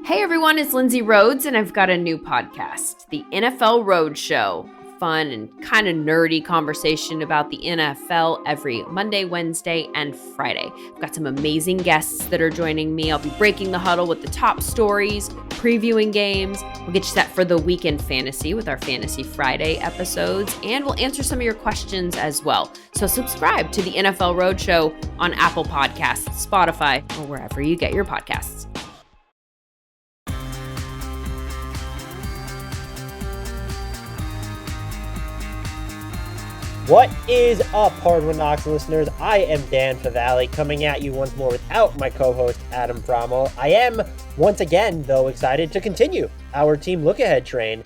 Hey everyone, it's Lindsay Rhodes, and I've got a new podcast, the NFL Road Show. Fun and kind of nerdy conversation about the NFL every Monday, Wednesday, and Friday. I've got some amazing guests that are joining me. I'll be breaking the huddle with the top stories, previewing games. We'll get you set for the weekend fantasy with our Fantasy Friday episodes, and we'll answer some of your questions as well. So subscribe to the NFL Road Show on Apple Podcasts, Spotify, or wherever you get your podcasts. What is up, Hardwood Knocks listeners? I am Dan Favale, coming at you once more without my co-host, Adam Frommel. I am, once again, though, excited to continue our Team Lookahead train.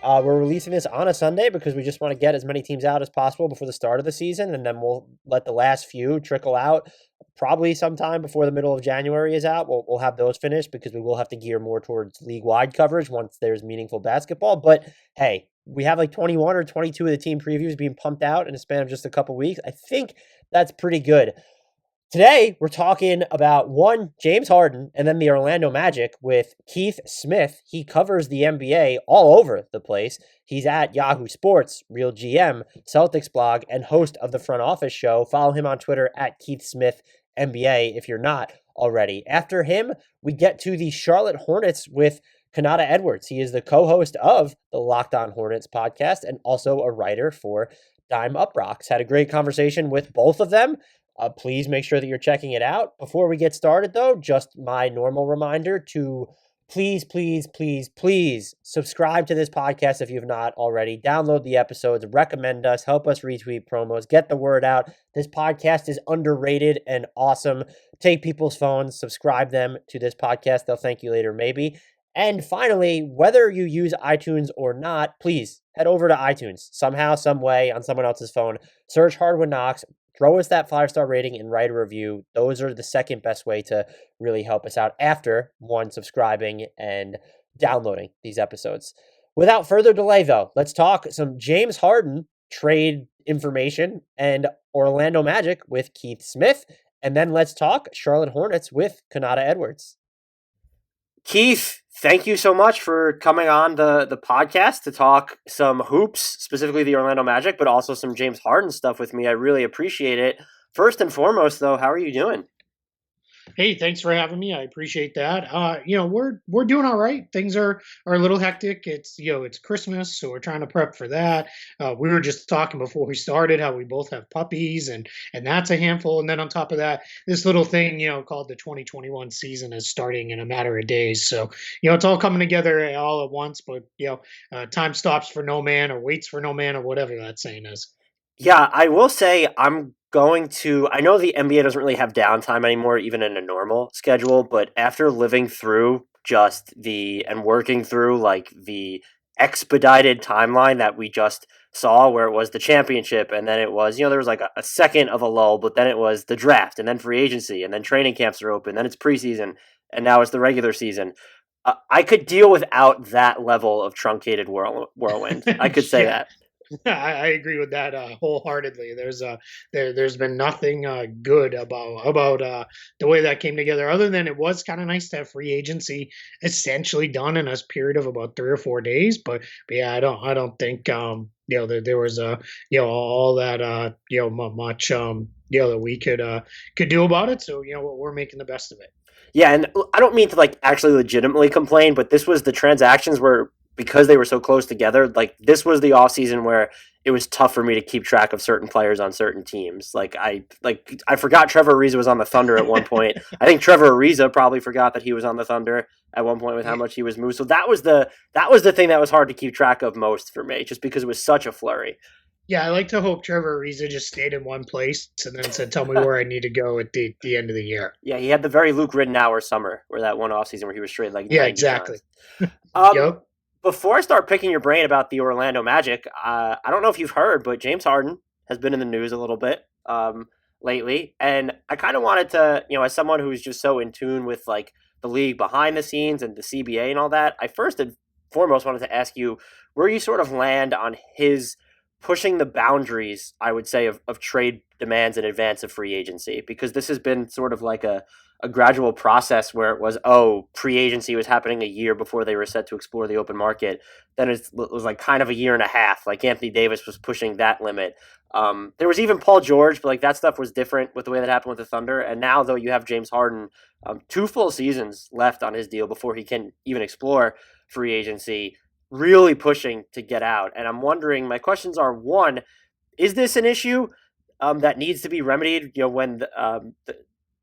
We're releasing this on a Sunday because we just want to get as many teams out as possible before the start of the season, and then we'll let the last few trickle out probably sometime before the middle of January is out. We'll have those finished because we will have to gear more towards league-wide coverage once there's meaningful basketball. But, hey, we have like 21 or 22 of the team previews being pumped out in a span of just a couple weeks. I think that's pretty good. Today, we're talking about James Harden, and then the Orlando Magic with Keith Smith. He covers the NBA all over the place. He's at Yahoo Sports, RealGM, Celtics blog, and host of the Front Office Show. Follow him on Twitter at Keith Smith NBA if you're not already. After him, we get to the Charlotte Hornets with Kanata Edwards. He is the co-host of the Locked On Hornets podcast and also a writer for Dime Up Rocks. Had a great conversation with both of them. Please make sure that you're checking it out. Before we get started, though, just my normal reminder to please subscribe to this podcast if you've not already. Download the episodes, recommend us, help us retweet promos, get the word out. This podcast is underrated and awesome. Take people's phones, subscribe them to this podcast. They'll thank you later, maybe. And finally, whether you use iTunes or not, please head over to iTunes somehow, some way on someone else's phone. Search Hardwood Knocks. Throw us that 5-star rating and write a review. Those are the second best way to really help us out after, one, subscribing and downloading these episodes. Without further delay, though, let's talk some James Harden trade information and Orlando Magic with Keith Smith. And then let's talk Charlotte Hornets with Kanata Edwards. Keith, thank you so much for coming on the podcast to talk some hoops, specifically the Orlando Magic, but also some James Harden stuff with me. I really appreciate it. First and foremost, though, how are you doing? Hey, thanks for having me. I appreciate that. We're doing all right. Things are a little hectic. It's Christmas, so we're trying to prep for that. We were just talking before we started how we both have puppies, and that's a handful. And then on top of that, this little thing, called the 2021 season is starting in a matter of days. So, it's all coming together all at once. But time stops for no man, or waits for no man, or whatever that saying is. Yeah, I will say I know the NBA doesn't really have downtime anymore, even in a normal schedule, but after living through and working through like the expedited timeline that we just saw, where it was the championship, and then it was, there was like a second of a lull, but then it was the draft, and then free agency, and then training camps are open, then it's preseason, and now it's the regular season. I could deal without that level of truncated whirlwind. I could say that. I agree with that wholeheartedly. There's been nothing good about the way that came together, other than it was kind of nice to have free agency essentially done in a period of about 3 or 4 days. But yeah, I don't think there was all that much that we could do about it. So we're making the best of it. Yeah, and I don't mean to actually legitimately complain, but this was the transactions were, because they were so close together, this was the offseason where it was tough for me to keep track of certain players on certain teams. I forgot Trevor Ariza was on the Thunder at one point. I think Trevor Ariza probably forgot that he was on the Thunder at one point with how much he was moved. So that was the thing that was hard to keep track of most for me, just because it was such a flurry. Yeah, I like to hope Trevor Ariza just stayed in one place and then said, "Tell me where I need to go at the end of the year." Yeah, he had the very Luke Ridnour summer, where that one offseason where he was traded Yeah, exactly. Yep. Before I start picking your brain about the Orlando Magic, I don't know if you've heard, but James Harden has been in the news a little bit lately. And I kind of wanted to, as someone who's just so in tune with the league behind the scenes and the CBA and all that, I first and foremost wanted to ask you where you sort of land on his pushing the boundaries, I would say, of trade demands in advance of free agency, because this has been sort of like a a gradual process where it was, oh, free agency was happening a year before they were set to explore the open market. Then it was like kind of a year and a half. Like Anthony Davis was pushing that limit. There was even Paul George, but like that stuff was different with the way that happened with the Thunder. And now, though, you have James Harden, 2 full seasons left on his deal before he can even explore free agency, really pushing to get out. And I'm wondering, my questions are, one, is this an issue that needs to be remedied, when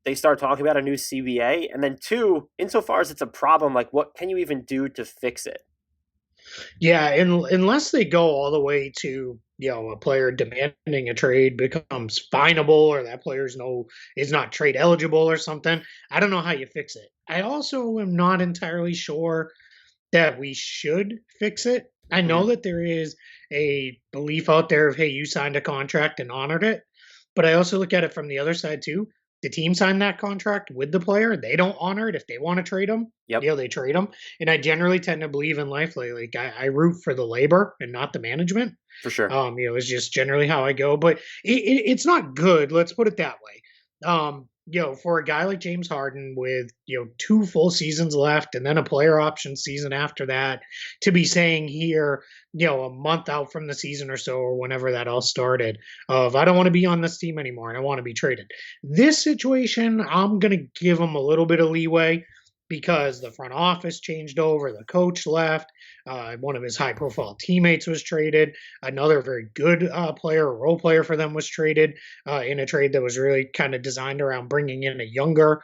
they start talking about a new CBA? And then 2, insofar as it's a problem, like what can you even do to fix it? Yeah, and unless they go all the way to a player demanding a trade becomes finable, or that player's is not trade eligible or something, I don't know how you fix it. I also am not entirely sure that we should fix it. I know that there is a belief out there of, hey, you signed a contract and honored it, but I also look at it from the other side too. The team signed that contract with the player. They don't honor it. If they want to trade them, they trade them. And I generally tend to believe in life, like I root for the labor and not the management. For sure. It's just generally how I go. But it's not good. Let's put it that way. For a guy like James Harden with 2 full seasons left and then a player option season after that, to be saying here, a month out from the season or so, or whenever that all started, of I don't want to be on this team anymore and I want to be traded. This situation, I'm gonna give him a little bit of leeway because the front office changed over, the coach left, one of his high-profile teammates was traded, another very good player, role player for them was traded in a trade that was really kind of designed around bringing in a younger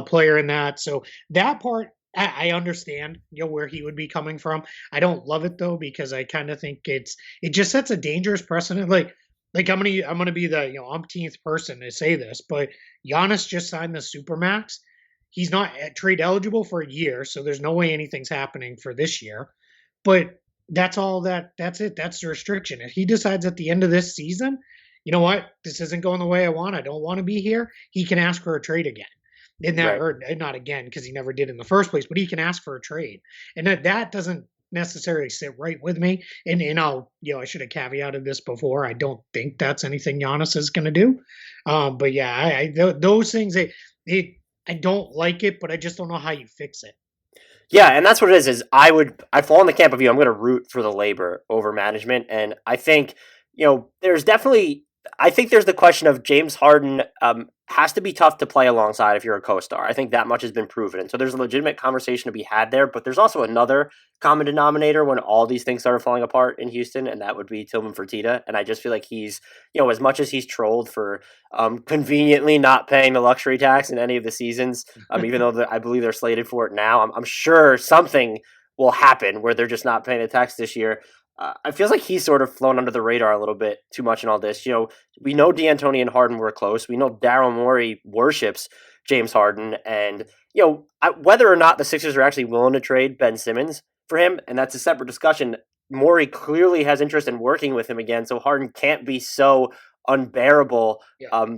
player in that. So that part, I understand, where he would be coming from. I don't love it though, because I kind of think it just sets a dangerous precedent. Like I'm gonna be the umpteenth person to say this, but Giannis just signed the Supermax. He's not trade eligible for a year, so there's no way anything's happening for this year. But that's all that's it. That's the restriction. If he decides at the end of this season, you know what, this isn't going the way I want, I don't want to be here, he can ask for a trade again. Or not again, because he never did in the first place, but he can ask for a trade. And that doesn't necessarily sit right with me. And I'll, I should have caveated this before. I don't think that's anything Giannis is going to do. But yeah, those things, I don't like it, but I just don't know how you fix it. Yeah, and that's what it is I fall in the camp of I'm going to root for the labor over management. And I think, there's definitely, I think there's the question of James Harden has to be tough to play alongside if you're a co-star. I think that much has been proven. And so there's a legitimate conversation to be had there, but there's also another common denominator when all these things started falling apart in Houston, and that would be Tillman Fertitta. And I just feel like he's, as much as he's trolled for conveniently not paying the luxury tax in any of the seasons, even though I believe they're slated for it now, I'm sure something will happen where they're just not paying the tax this year. I feel like he's sort of flown under the radar a little bit too much in all this. We know D'Antoni and Harden were close. We know Daryl Morey worships James Harden. And, whether or not the Sixers are actually willing to trade Ben Simmons for him, and that's a separate discussion, Morey clearly has interest in working with him again, so Harden can't be so unbearable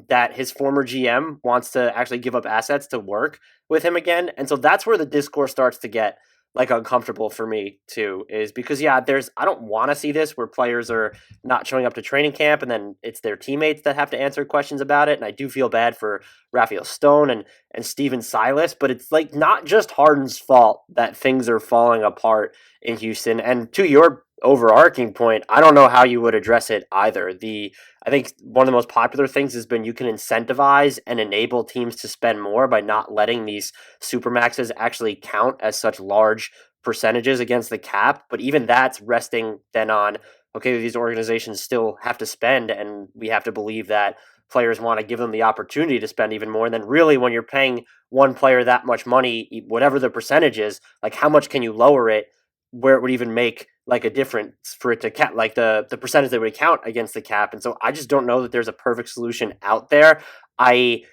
that his former GM wants to actually give up assets to work with him again. And so that's where the discourse starts to get uncomfortable for me too, is because I don't want to see this where players are not showing up to training camp and then it's their teammates that have to answer questions about it. And I do feel bad for Raphael Stone and Steven Silas, but it's not just Harden's fault that things are falling apart in Houston. And to your overarching point, I don't know how you would address it either. I think one of the most popular things has been you can incentivize and enable teams to spend more by not letting these supermaxes actually count as such large percentages against the cap. But even that's resting then on, okay, these organizations still have to spend, and we have to believe that players want to give them the opportunity to spend even more. And then really when you're paying one player that much money, whatever the percentage is, how much can you lower it where it would even make a difference for it to cap, the percentage that would count against the cap. And so I just don't know that there's a perfect solution out there. I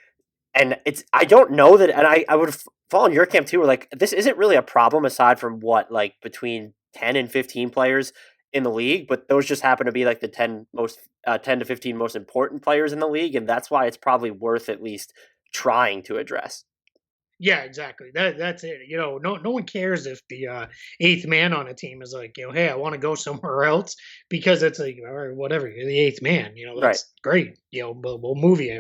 don't know that, and I would fall in your camp too, where this isn't really a problem aside from between 10 and 15 players in the league, but those just happen to be the 10 to 15 most important players in the league. And that's why it's probably worth at least trying to address. Yeah, exactly. That's it. No one cares if the eighth man on a team is hey, I want to go somewhere else, because it's all right, whatever. You're the eighth man. great, we'll move you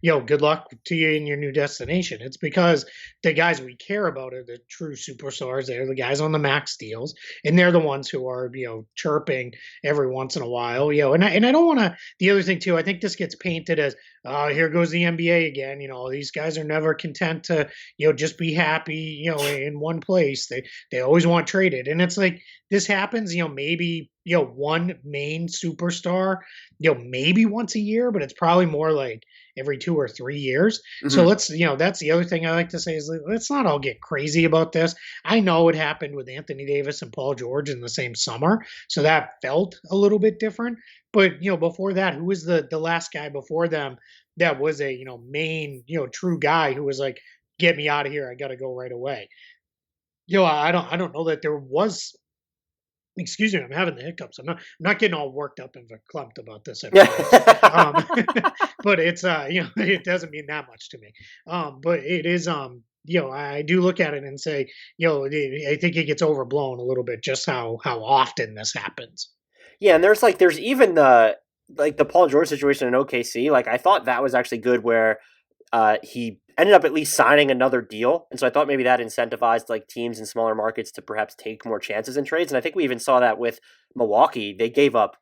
and good luck to you in your new destination. It's because the guys we care about are the true superstars. They're the guys on the max deals, and they're the ones who are, chirping every once in a while, and I don't want to, the other thing too, I think this gets painted as, here goes the NBA again. These guys are never content to, just be happy, in one place. They always want traded. And it's like, this happens, maybe, one main superstar, maybe once a year, but it's probably more like every 2 or 3 years. So Mhm. let's, that's the other thing I like to say is, let's not all get crazy about this. I know it happened with Anthony Davis and Paul George in the same summer, so that felt a little bit different. But before that, who was the last guy before them that was a main true guy who was like, get me out of here, I got to go right away. I don't know that there was. Excuse me, I'm having the hiccups. I'm not getting all worked up and verklempt about this, I promise. But it's it doesn't mean that much to me. But it is I do look at it and say, I think it gets overblown a little bit just how often this happens. Yeah, and there's even the Paul George situation in OKC. Like I thought that was actually good where he ended up at least signing another deal, and so I thought maybe that incentivized like teams in smaller markets to perhaps take more chances in trades. And I think we even saw that with Milwaukee. They gave up,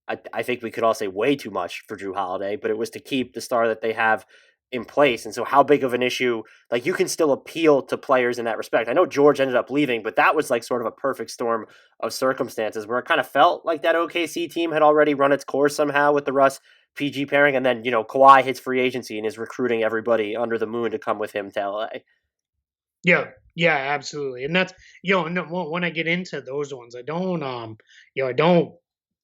I think we could all say way too much for Drew Holiday, but it was to keep the star that they have in place. And so, how big of an issue? Like you can still appeal to players in that respect. I know George ended up leaving, but that was like sort of a perfect storm of circumstances where it kind of felt like that OKC team had already run its course somehow with the Russ PG pairing, and then Kawhi hits free agency and is recruiting everybody under the moon to come with him to LA. Yeah, yeah, absolutely. And that's and when I get into those ones, I don't I don't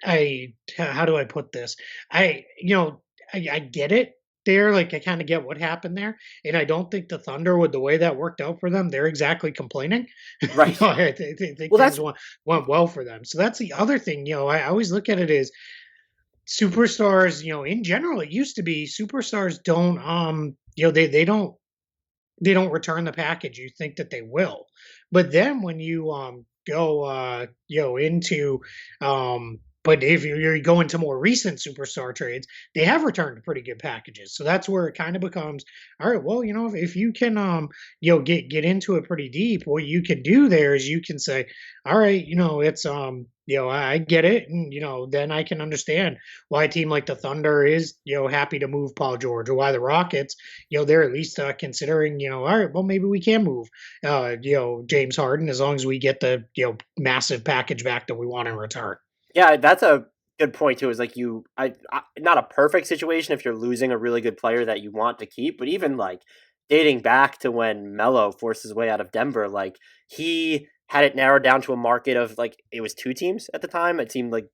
I how do I put this? I get it there. Like I kind of get what happened there, and I don't think the Thunder, with the way that worked out for them, they're exactly complaining. Right. I think Well, things that's went well for them. So that's the other thing. I always look at it as superstars. In general, it used to be superstars don't they don't return the package. You think that they will, but then when you go into but if you go into more recent superstar trades, they have returned pretty good packages. So that's where it kind of becomes, all right, well, if you can get into it pretty deep, what you can do there is you can say, all right, it's I get it, and then I can understand why a team like the Thunder is happy to move Paul George, or why the Rockets they're at least considering all right, well, maybe we can move James Harden as long as we get the massive package back that we want in return. Yeah, that's a good point too. Is like not a perfect situation if you're losing a really good player that you want to keep, but even like dating back to when Melo forced his way out of Denver, like he had it narrowed down to a market of like it was 2 teams at the time. It seemed like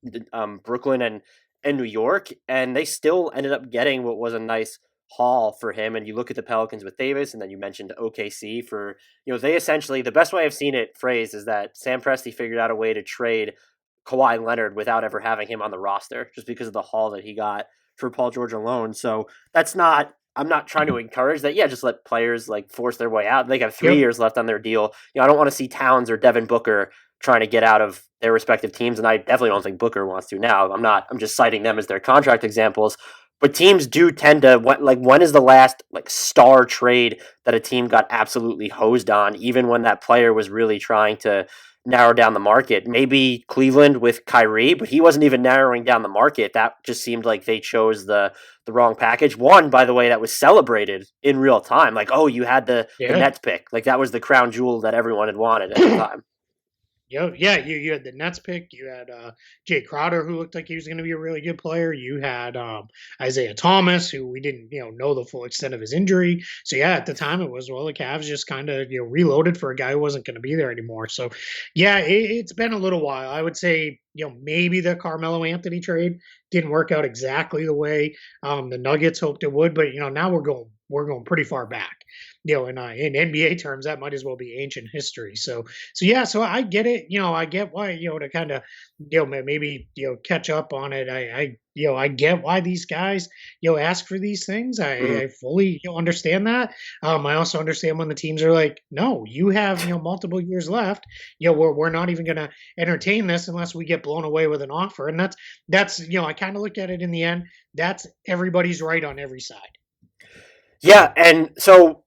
Brooklyn and New York, and they still ended up getting what was a nice haul for him. And you look at the Pelicans with Davis, and then you mentioned OKC for they essentially, the best way I've seen it phrased is that Sam Presti figured out a way to trade Kawhi Leonard without ever having him on the roster, just because of the haul that he got for Paul George alone. So that's not. I'm not trying to encourage that. Yeah, just let players like force their way out. They got 3 years left on their deal. I don't want to see Towns or Devin Booker trying to get out of their respective teams, and I definitely don't think Booker wants to now. I'm not. I'm just citing them as their contract examples. But teams do tend to when is the last like star trade that a team got absolutely hosed on, even when that player was really trying to narrow down the market? Maybe Cleveland with Kyrie, but he wasn't even narrowing down the market. That just seemed like they chose the wrong package. One, by the way, that was celebrated in real time. Like, oh, you had the Nets pick. Like that was the crown jewel that everyone had wanted at the time. Yeah, you had the Nets pick. You had Jay Crowder, who looked like he was going to be a really good player. You had Isaiah Thomas, who we didn't know the full extent of his injury. So yeah, at the time it was, well, the Cavs just kind of reloaded for a guy who wasn't going to be there anymore. So yeah, it's been a little while. I would say maybe the Carmelo Anthony trade didn't work out exactly the way the Nuggets hoped it would, but now we're going pretty far back. in NBA terms, that might as well be ancient history. So I get it. I get why, to kind of, maybe, catch up on it. I get why these guys, ask for these things. I fully understand that. I also understand when the teams are like, no, you have, multiple years left. We're not even going to entertain this unless we get blown away with an offer. And that's, I kind of look at it in the end. That's everybody's right on every side. Yeah. And so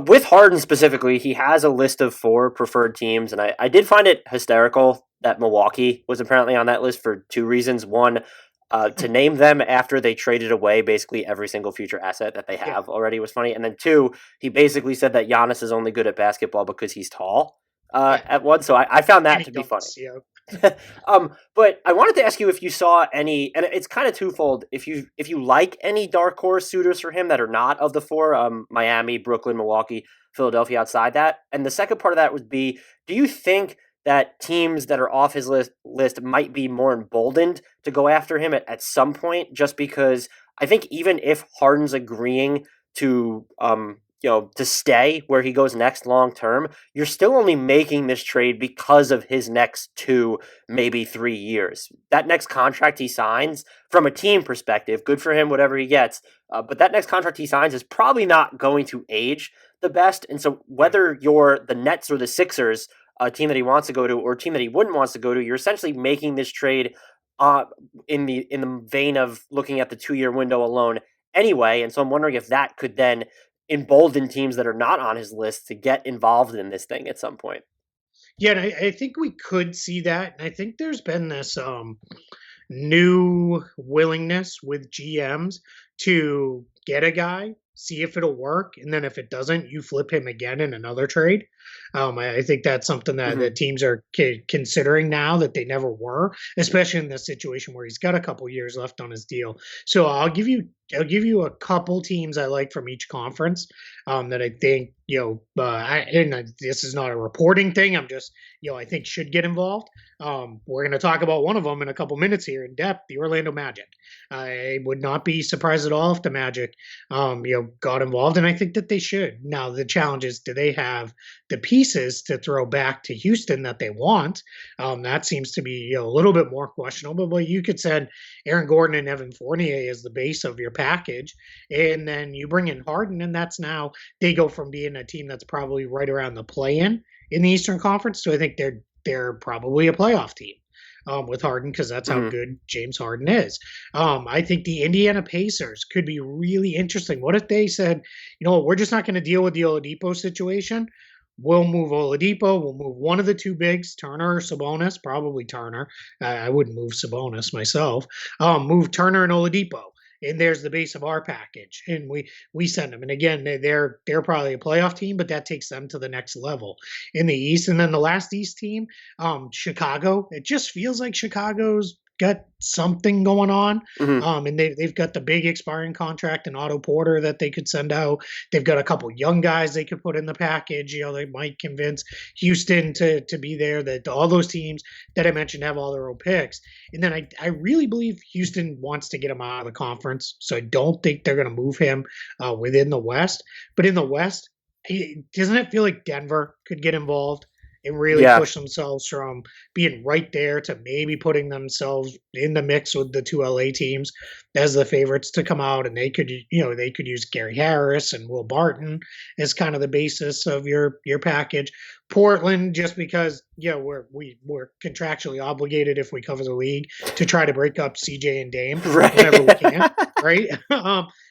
with Harden specifically, he has a list of 4 preferred teams. And I did find it hysterical that Milwaukee was apparently on that list for 2 reasons. One, to name them after they traded away basically every single future asset that they have already was funny. And then 2, he basically said that Giannis is only good at basketball because he's tall at once. So I found that to be funny. But I wanted to ask you if you saw any, and it's kind of twofold. If you like any dark horse suitors for him that are not of the 4, Miami, Brooklyn, Milwaukee, Philadelphia outside that. And the second part of that would be, do you think that teams that are off his list might be more emboldened to go after him at some point, just because I think even if Harden's agreeing to to stay where he goes next long term, you're still only making this trade because of his next 2, maybe 3 years. That next contract he signs, from a team perspective, good for him, whatever he gets. But that next contract he signs is probably not going to age the best. And so whether you're the Nets or the Sixers, a team that he wants to go to, or a team that he wouldn't want to go to, you're essentially making this trade in the vein of looking at the 2-year window alone anyway. And so I'm wondering if that could then embolden teams that are not on his list to get involved in this thing at some point. Yeah, and I think we could see that. And I think there's been this new willingness with GMs to get a guy, see if it'll work, and then if it doesn't, you flip him again in another trade. I think that's something that the teams are considering now that they never were, especially in this situation where he's got a couple years left on his deal. So I'll give you a couple teams I like from each conference that I think this is not a reporting thing. I'm just I think should get involved. We're going to talk about one of them in a couple minutes here in depth, the Orlando Magic. I would not be surprised at all if the Magic got involved, and I think that they should. Now the challenge is, do they have the pieces to throw back to Houston that they want? That seems to be a little bit more questionable. But you could send Aaron Gordon and Evan Fournier as the base of your package, and then you bring in Harden, and that's now they go from being a team that's probably right around the play-in the Eastern Conference to I think they're probably a playoff team. With Harden, because that's how good James Harden is. I think the Indiana Pacers could be really interesting. What if they said, we're just not going to deal with the Oladipo situation. We'll move Oladipo. We'll move one of the 2 bigs, Turner or Sabonis, probably Turner. I wouldn't move Sabonis myself. Move Turner and Oladipo. And there's the base of our package, and we send them. And again, they're probably a playoff team, but that takes them to the next level in the East. And then the last East team, Chicago. It just feels like Chicago's got something going on. And they've got the big expiring contract and Otto Porter that they could send out. They've got a couple young guys they could put in the package. They might convince Houston to be there. That all those teams that I mentioned have all their own picks. And then I really believe Houston wants to get him out of the conference. So I don't think they're going to move him within the West. But in the West, doesn't it feel like Denver could get involved and really push themselves from being right there to maybe putting themselves in the mix with the 2 LA teams as the favorites to come out? And they could use Gary Harris and Will Barton as kind of the basis of your package. Portland, just because we're contractually obligated if we cover the league to try to break up CJ and Dame whenever we can, right?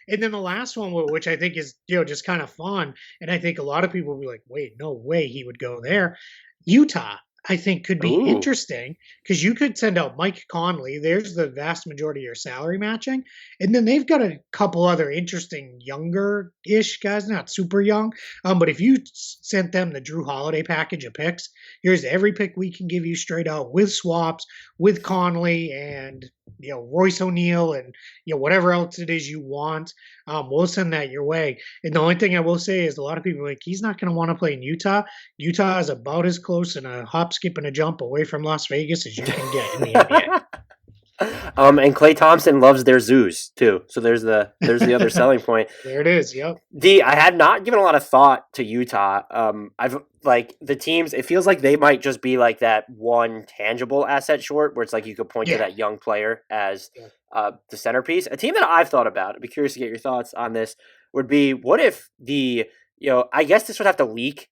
And then the last one, which I think is just kind of fun, and I think a lot of people will be like, wait, no way he would go there. Utah, I think, could be interesting because you could send out Mike Conley. There's the vast majority of your salary matching. And then they've got a couple other interesting younger-ish guys, not super young. But if you sent them the Drew Holiday package of picks, here's every pick we can give you straight out with swaps, with Conley and Royce O'Neal and whatever else it is you want. We'll send that your way. And the only thing I will say is a lot of people are like, he's not going to want to play in Utah. Utah is about as close in a hop, skip, and a jump away from Las Vegas as you can get in the NBA. And Klay Thompson loves their zoos too. So there's the other selling point. There it is. Yep. I had not given a lot of thought to Utah. I've like the teams. It feels like they might just be like that one tangible asset short, where it's like you could point to that young player as the centerpiece. A team that I've thought about, I'd be curious to get your thoughts on this, would be what if I guess this would have to leak,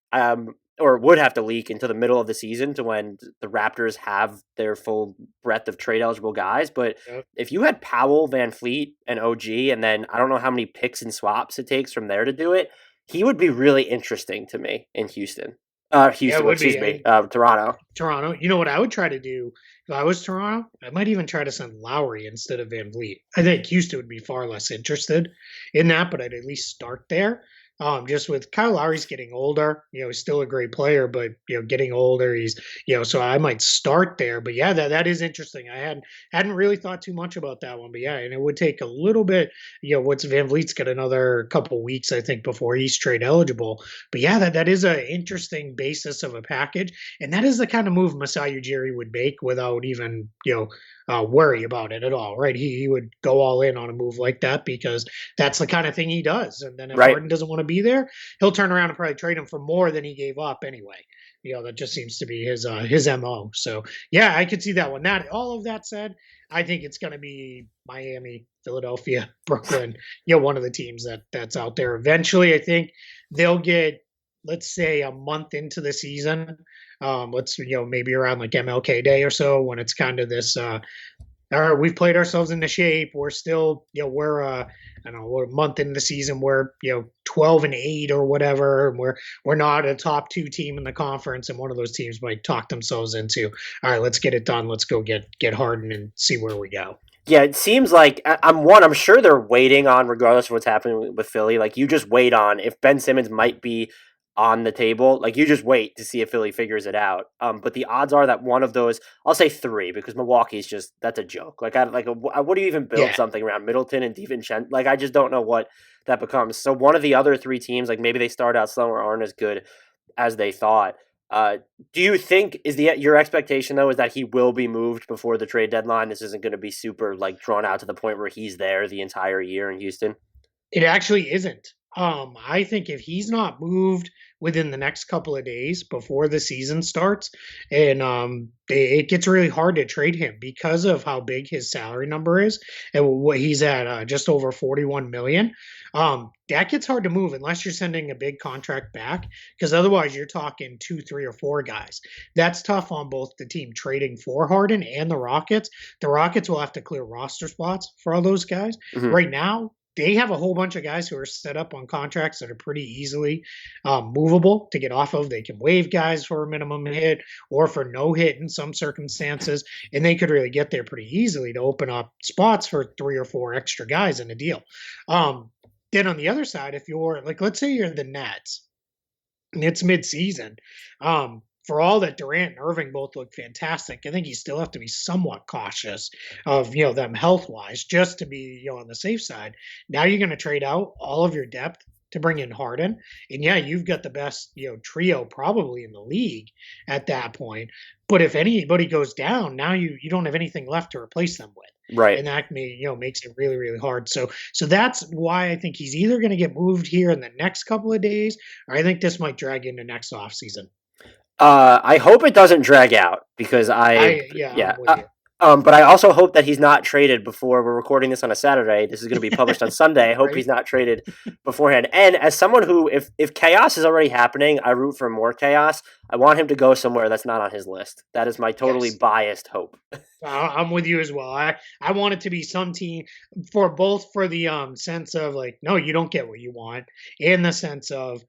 or would have to leak into the middle of the season to when the Raptors have their full breadth of trade eligible guys. But if you had Powell, Van Fleet, and OG, and then I don't know how many picks and swaps it takes from there to do it, he would be really interesting to me in Houston. Toronto. Toronto. You know what I would try to do if I was Toronto? I might even try to send Lowry instead of Van Vliet. I think Houston would be far less interested in that, but I'd at least start there. Just with Kyle Lowry's getting older, he's still a great player, but getting older, he's so I might start there. But yeah, that is interesting. I hadn't really thought too much about that one, but yeah, and it would take a little bit. What's Van Vliet's got another couple weeks, I think, before he's trade eligible. But yeah, that is an interesting basis of a package, and that is the kind of move Masai Ujiri would make without even worry about it at all, right? He would go all in on a move like that because that's the kind of thing he does. And then if Harden doesn't want to be there, he'll turn around and probably trade him for more than he gave up anyway. That just seems to be his MO. So yeah, I could see that one. All of that said, I think it's going to be Miami, Philadelphia, Brooklyn. One of the teams that's out there. Eventually, I think they'll get, let's say, a month into the season. Maybe around like MLK Day or so, when it's kind of this. We've played ourselves into shape. We're still, we're a month into the season. We're 12-8 or whatever. And we're not a top 2 team in the conference, and one of those teams might talk themselves into, all right, let's get it done. Let's go get Harden and see where we go. Yeah, it seems like I'm sure they're waiting on, regardless of what's happening with Philly. Like, you just wait on if Ben Simmons might be on the table, like you just wait to see if Philly figures it out. But the odds are that one of those, I'll say 3, because Milwaukee's just, that's a joke. Like, what do you even build something around Middleton and DiVincenzo? Like, I just don't know what that becomes. So one of the other 3 teams, like maybe they start out slow or aren't as good as they thought. Do you think your expectation though is that he will be moved before the trade deadline? This isn't going to be super like drawn out to the point where he's there the entire year in Houston. It actually isn't. I think if he's not moved within the next couple of days before the season starts, and it gets really hard to trade him because of how big his salary number is and what he's at, just over $41 million. That gets hard to move unless you're sending a big contract back, because otherwise you're talking 2, 3, or 4 guys. That's tough on both the team trading for Harden and the Rockets. The Rockets will have to clear roster spots for all those guys. Mm-hmm. Right now, they have a whole bunch of guys who are set up on contracts that are pretty easily movable to get off of. They can waive guys for a minimum hit or for no hit in some circumstances, and they could really get there pretty easily to open up spots for 3 or 4 extra guys in a deal. Then on the other side, if you're like, let's say you're the Nets and it's mid-season, for all that Durant and Irving both look fantastic, I think you still have to be somewhat cautious of, them health-wise, just to be, on the safe side. Now you're going to trade out all of your depth to bring in Harden. And yeah, you've got the best, trio probably in the league at that point. But if anybody goes down, now you don't have anything left to replace them with. Right. And that makes it really, really hard. So that's why I think he's either going to get moved here in the next couple of days, or I think this might drag into next offseason. I hope it doesn't drag out, because but I also hope that he's not traded before. We're recording this on a Saturday. This is going to be published on Sunday. I hope he's not traded beforehand. And as someone who, if chaos is already happening, I root for more chaos. I want him to go somewhere that's not on his list. That is my totally biased hope. I'm with you as well. I want it to be some team for the sense of like, no, you don't get what you want, and the sense of,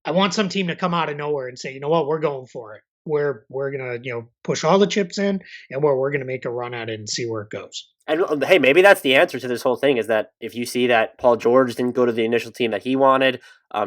I want some team to come out of nowhere and say, you know what, we're going for it. We're gonna push all the chips in, and we're gonna make a run at it and see where it goes. And hey, maybe that's the answer to this whole thing, is that if you see that Paul George didn't go to the initial team that he wanted,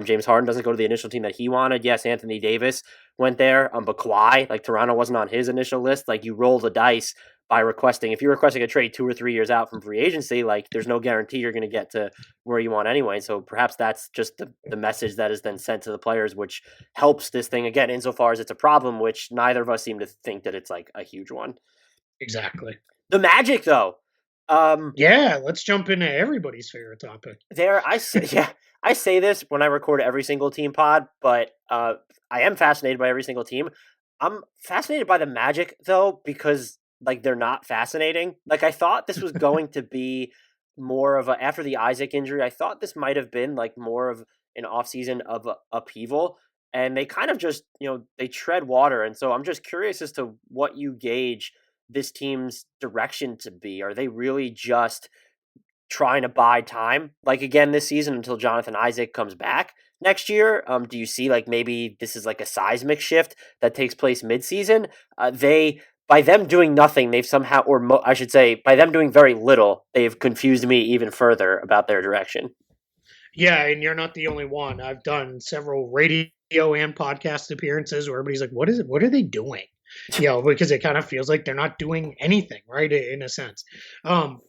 James Harden doesn't go to the initial team that he wanted. Yes, Anthony Davis went there, but Kawhi, like Toronto wasn't on his initial list. Like, you roll the dice by if you're requesting a trade 2 or 3 years out from free agency, like there's no guarantee you're going to get to where you want anyway. So perhaps that's just the message that is then sent to the players, which helps this thing again, insofar as it's a problem, which neither of us seem to think that it's like a huge one. Exactly. The Magic, though. Yeah, let's jump into everybody's favorite topic. I say this when I record every single team pod, but I am fascinated by every single team. I'm fascinated by the Magic though, because like they're not fascinating. Like I thought this was going to be more of a after the Isaac injury. I thought this might have been like more of an offseason of upheaval, and they kind of just they tread water. And so I'm just curious as to what you gauge this team's direction to be. Are they really just trying to buy time, like again this season until Jonathan Isaac comes back next year? Do you see like maybe this is like a seismic shift that takes place midseason? They by them doing nothing, they've somehow, I should say, by them doing very little, they've confused me even further about their direction. Yeah, and you're not the only one. I've done several radio and podcast appearances where everybody's like, "What is it? What are they doing?" Because it kind of feels like they're not doing anything, right? In a sense.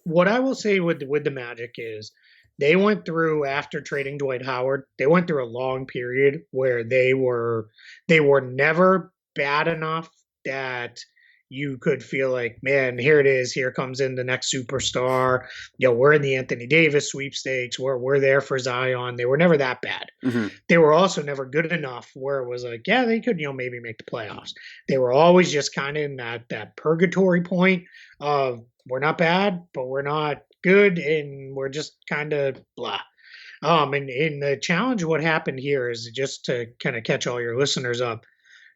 What I will say with the Magic is they went through, after trading Dwight Howard, they went through a long period where they were never bad enough that you could feel like, man, here it is. Here comes in the next superstar. We're in the Anthony Davis sweepstakes. We're there for Zion. They were never that bad. Mm-hmm. They were also never good enough where it was like, yeah, they could, maybe make the playoffs. They were always just kind of in that purgatory point of we're not bad, but we're not good, and we're just kind of blah. And in the challenge, what happened here is, just to kind of catch all your listeners up,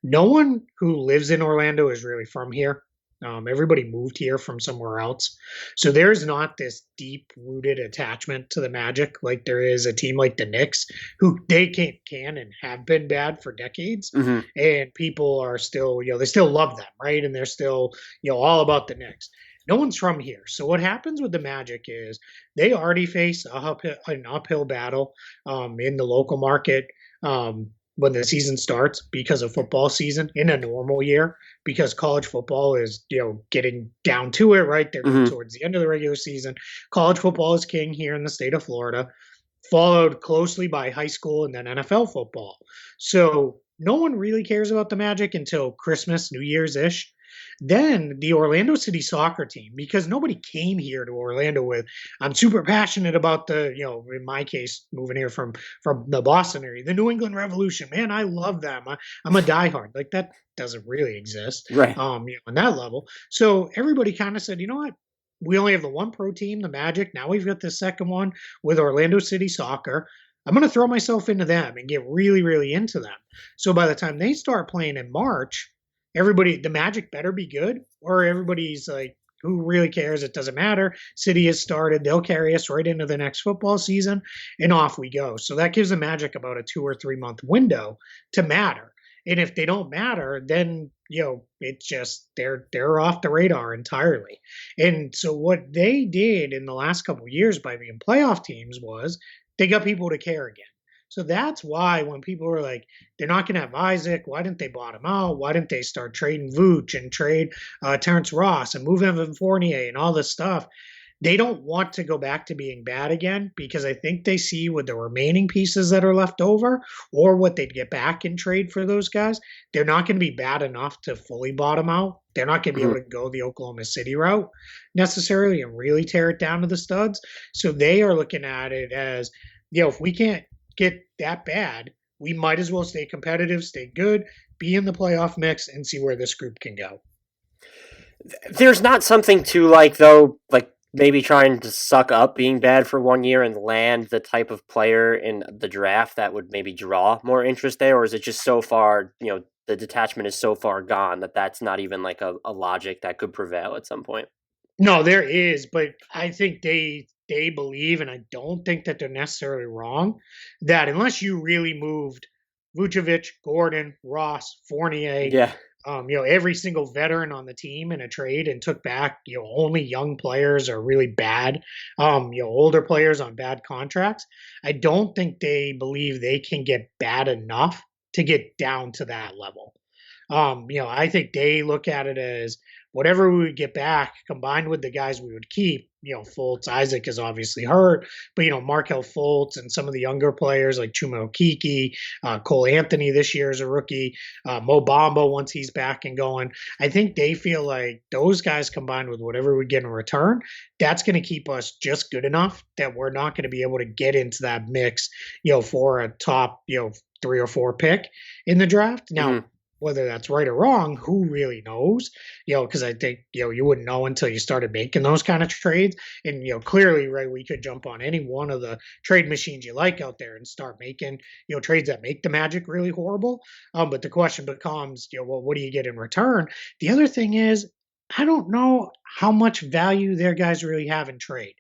no one who lives in Orlando is really from here. Everybody moved here from somewhere else. So there's not this deep rooted attachment to the Magic like there is a team like the Knicks, who they can and have been bad for decades. Mm-hmm. And people are still, they still love them, right? And they're still, all about the Knicks. No one's from here. So what happens with the Magic is they already face an uphill battle in the local market. When the season starts, because of football season in a normal year, because college football is, getting down to it, right? They're Mm-hmm. towards the end of the regular season. College football is king here in the state of Florida, followed closely by high school and then NFL football. So no one really cares about the Magic until Christmas, New Year's-ish. Then the Orlando City soccer team, because nobody came here to Orlando with, I'm super passionate about the, in my case, moving here from the Boston area, the New England Revolution. Man, I love them. I'm a diehard. Like, that doesn't really exist, Right. on that level. So everybody kind of said, you know what? We only have the one pro team, the Magic. Now we've got the second one with Orlando City Soccer. I'm going to throw myself into them and get really, really into them. So by the time they start playing in March, the Magic better be good, or everybody's like, who really cares? It doesn't matter. City has started. They'll carry us right into the next football season, and off we go. So that gives the Magic about a 2 or 3 month window to matter. And if they don't matter, then, it's just, they're off the radar entirely. And so what they did in the last couple of years by being playoff teams was they got people to care again. So that's why when people were like, they're not going to have Isaac, why didn't they bottom out? Why didn't they start trading Vooch and trade Terrence Ross and move Evan Fournier and all this stuff? They don't want to go back to being bad again, because I think they see with the remaining pieces that are left over, or what they'd get back in trade for those guys, they're not going to be bad enough to fully bottom out. They're not going to be able to go the Oklahoma City route necessarily and really tear it down to the studs. So they are looking at it as, if we can't get that bad, we might as well stay competitive, stay good, be in the playoff mix, and see where this group can go. There's not something to like maybe trying to suck up being bad for 1 year and land the type of player in the draft that would maybe draw more interest there? Or is it just so far, the detachment is so far gone that that's not even like a logic that could prevail at some point? No, there is, but I think they believe, and I don't think that they're necessarily wrong, that unless you really moved Vucevic, Gordon, Ross, Fournier, Yeah. Every single veteran on the team in a trade, and took back, only young players or really bad, older players on bad contracts, I don't think they believe they can get bad enough to get down to that level. I think they look at it as whatever we would get back combined with the guys we would keep. Fultz, Isaac is obviously hurt, but Markelle Fultz and some of the younger players like Chuma Okeke, Cole Anthony this year is a rookie, Mo Bamba once he's back and going. I think they feel like those guys combined with whatever we get in return, that's going to keep us just good enough that we're not going to be able to get into that mix, for a top, 3 or 4 pick in the draft. Now, whether that's right or wrong, who really knows? Because I think, you wouldn't know until you started making those kind of trades. And, clearly, right, we could jump on any one of the trade machines you like out there and start making, trades that make the Magic really horrible. But the question becomes, well, what do you get in return? The other thing is, I don't know how much value their guys really have in trade,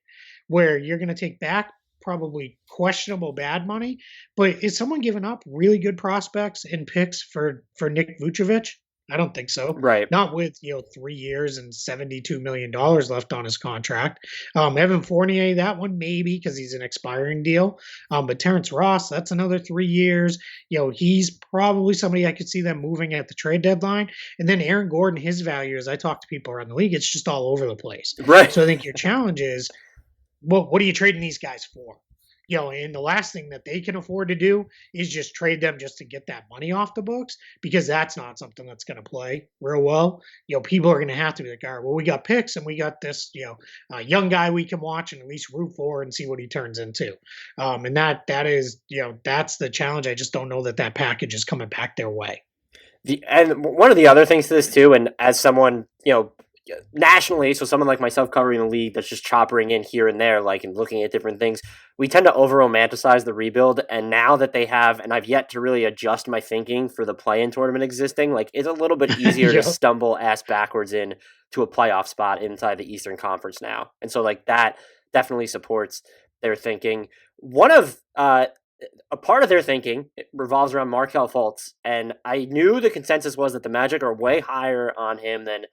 where you're going to take back probably questionable bad money, but is someone giving up really good prospects and picks for Nick Vucevic? I don't think so. Right. Not with 3 years and $72 million left on his contract. Evan Fournier, that one maybe because he's an expiring deal. But Terrence Ross, that's another 3 years. He's probably somebody I could see them moving at the trade deadline. And then Aaron Gordon, his value, as I talk to people around the league, it's just all over the place. Right. So I think your challenge is, what are you trading these guys for? And the last thing that they can afford to do is just trade them just to get that money off the books, because that's not something that's going to play real well. People are going to have to be like, all right, well, we got picks and we got this, young guy we can watch and at least root for and see what he turns into. And that is, that's the challenge. I just don't know that package is coming back their way. And one of the other things to this too, and as someone, nationally, so someone like myself covering the league that's just choppering in here and there, like, and looking at different things, we tend to over romanticize the rebuild. And now that they have, and I've yet to really adjust my thinking for the play-in tournament existing, like, it's a little bit easier to stumble ass backwards in to a playoff spot inside the Eastern Conference now. And so, like, that definitely supports their thinking. A part of their thinking revolves around Markelle Fultz, and I knew the consensus was that the Magic are way higher on him than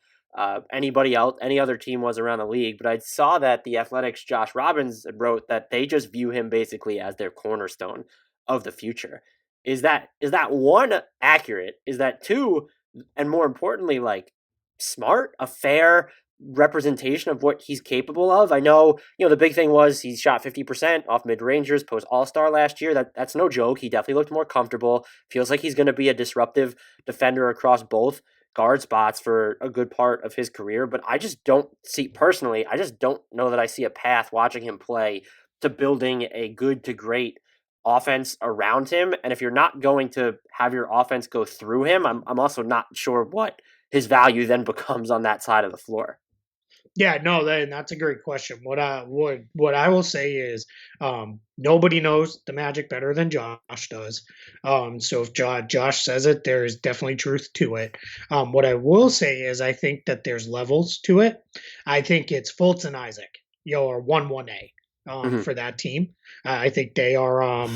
anybody else, any other team was around the league. But I saw that the Athletics' Josh Robbins wrote that they just view him basically as their cornerstone of the future. Is that one, accurate? Is that two, and more importantly, like, smart, a fair representation of what he's capable of? I know, the big thing was he shot 50% off mid-rangers post All-Star last year. That's no joke. He definitely looked more comfortable. Feels like he's going to be a disruptive defender across both guard spots for a good part of his career. But I just don't know that I see a path watching him play to building a good to great offense around him. And if you're not going to have your offense go through him, I'm also not sure what his value then becomes on that side of the floor. Yeah, no, that's a great question. What I will say is, nobody knows the Magic better than Josh does. So if Josh says it, there is definitely truth to it. What I will say is, I think that there's levels to it. I think it's Fultz and Isaac, are 1-1A for that team. I think they are,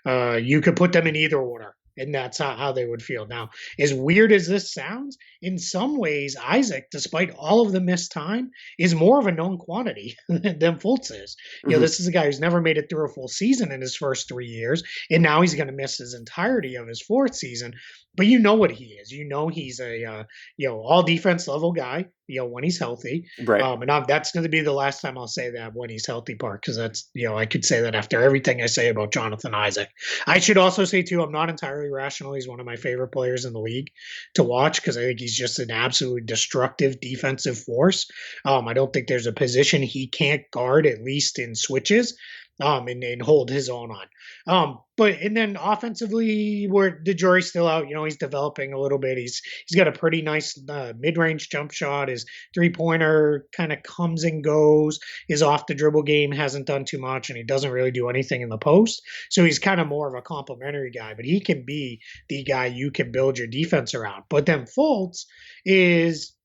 you could put them in either order. And that's how they would feel. Now, as weird as this sounds, in some ways, Isaac, despite all of the missed time, is more of a known quantity than Fultz is. This is a guy who's never made it through a full season in his first 3 years, and now he's going to miss his entirety of his fourth season. But you know what he is. He's a all defense level guy. When he's healthy, right? And that's going to be the last time I'll say that when he's healthy part, because that's I could say that after everything I say about Jonathan Isaac. I should also say too, I'm not entirely rational. He's one of my favorite players in the league to watch because I think he's just an absolutely destructive defensive force. I don't think there's a position he can't guard, at least in switches. And hold his own on. And then offensively, where the jury's still out, he's developing a little bit. He's got a pretty nice mid-range jump shot. His three-pointer kind of comes and goes. His off-the-dribble game hasn't done too much, and he doesn't really do anything in the post. So he's kind of more of a complimentary guy, but he can be the guy you can build your defense around. But then Fultz is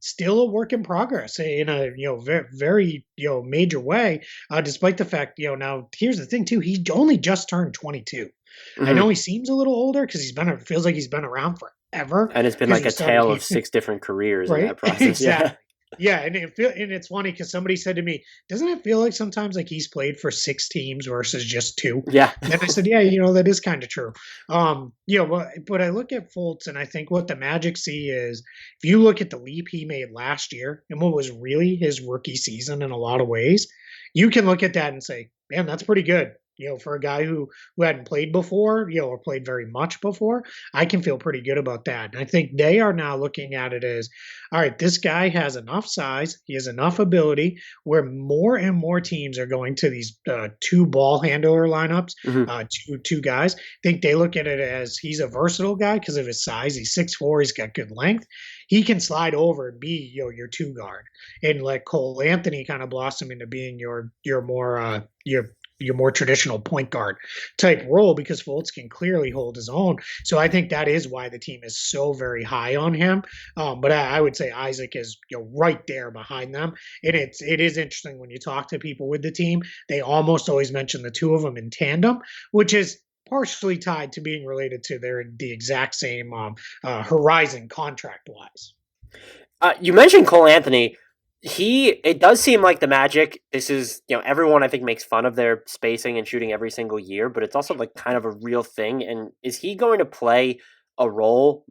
still a work in progress in a very, very major way, despite the fact now here's the thing too, he only just turned 22. I know he seems a little older because feels like he's been around forever, and it's been like a tale of 6 different careers in that process. Exactly. Yeah, and it's funny because somebody said to me, "Doesn't it feel like sometimes like he's played for 6 teams versus just two?" Yeah. And I said, "Yeah, that is kind of true." But I look at Fultz and I think what the Magic see is if you look at the leap he made last year and what was really his rookie season in a lot of ways, you can look at that and say, "Man, that's pretty good." For a guy who hadn't played before, or played very much before, I can feel pretty good about that. And I think they are now looking at it as, all right, this guy has enough size, he has enough ability, where more and more teams are going to these two ball handler lineups, Mhm. two guys. I think they look at it as he's a versatile guy because of his size. He's 6'4", he's got good length. He can slide over and be your two guard and let Cole Anthony kind of blossom into being your more traditional point guard type role because Fultz can clearly hold his own. So I think that is why the team is so very high on him. But I would say Isaac is right there behind them. And it is interesting when you talk to people with the team, they almost always mention the two of them in tandem, which is partially tied to being related to the exact same horizon contract wise. You mentioned Cole Anthony. It does seem like the Magic, this is, everyone I think makes fun of their spacing and shooting every single year, but it's also like kind of a real thing. And is he going to play a role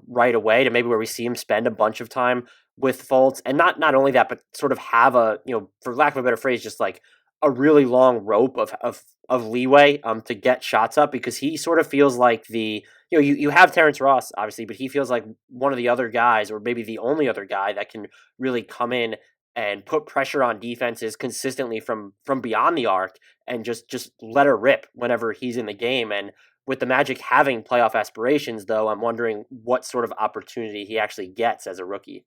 right away to maybe where we see him spend a bunch of time with Fultz? And not only that, but sort of have for lack of a better phrase, just like a really long rope of leeway to get shots up, because he sort of feels like you have Terrence Ross, obviously, but he feels like one of the other guys, or maybe the only other guy that can really come in and put pressure on defenses consistently from beyond the arc and just let her rip whenever he's in the game. And with the Magic having playoff aspirations, though, I'm wondering what sort of opportunity he actually gets as a rookie.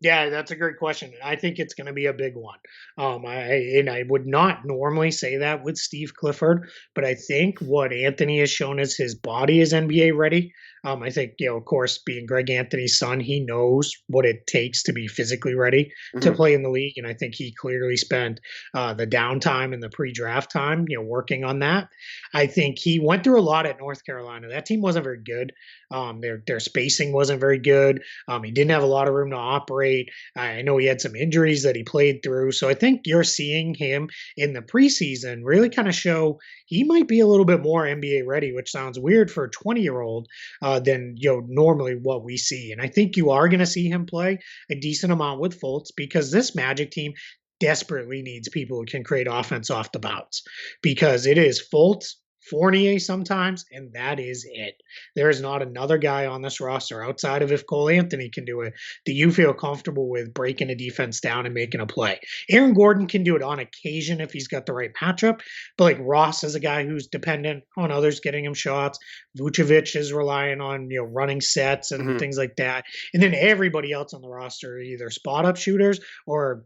Yeah, that's a great question. I think it's going to be a big one. I would not normally say that with Steve Clifford, but I think what Anthony has shown is his body is NBA ready. I think, of course, being Greg Anthony's son, he knows what it takes to be physically ready to play in the league. And I think he clearly spent the downtime and the pre-draft time, working on that. I think he went through a lot at North Carolina. That team wasn't very good. Their spacing wasn't very good. He didn't have a lot of room to operate. I know he had some injuries that he played through. So I think you're seeing him in the preseason really kind of show he might be a little bit more NBA ready, which sounds weird for a 20-year-old than normally what we see. And I think you are going to see him play a decent amount with Fultz because this Magic team desperately needs people who can create offense off the bounce because it is Fultz, Fournier sometimes, and that is it. There is not another guy on this roster outside of if Cole Anthony can do it that you feel comfortable with breaking a defense down and making a play. Aaron Gordon can do it on occasion if he's got the right matchup, but like Ross is a guy who's dependent on others getting him shots. Vucevic is relying on running sets and things like that, and then everybody else on the roster are either spot up shooters or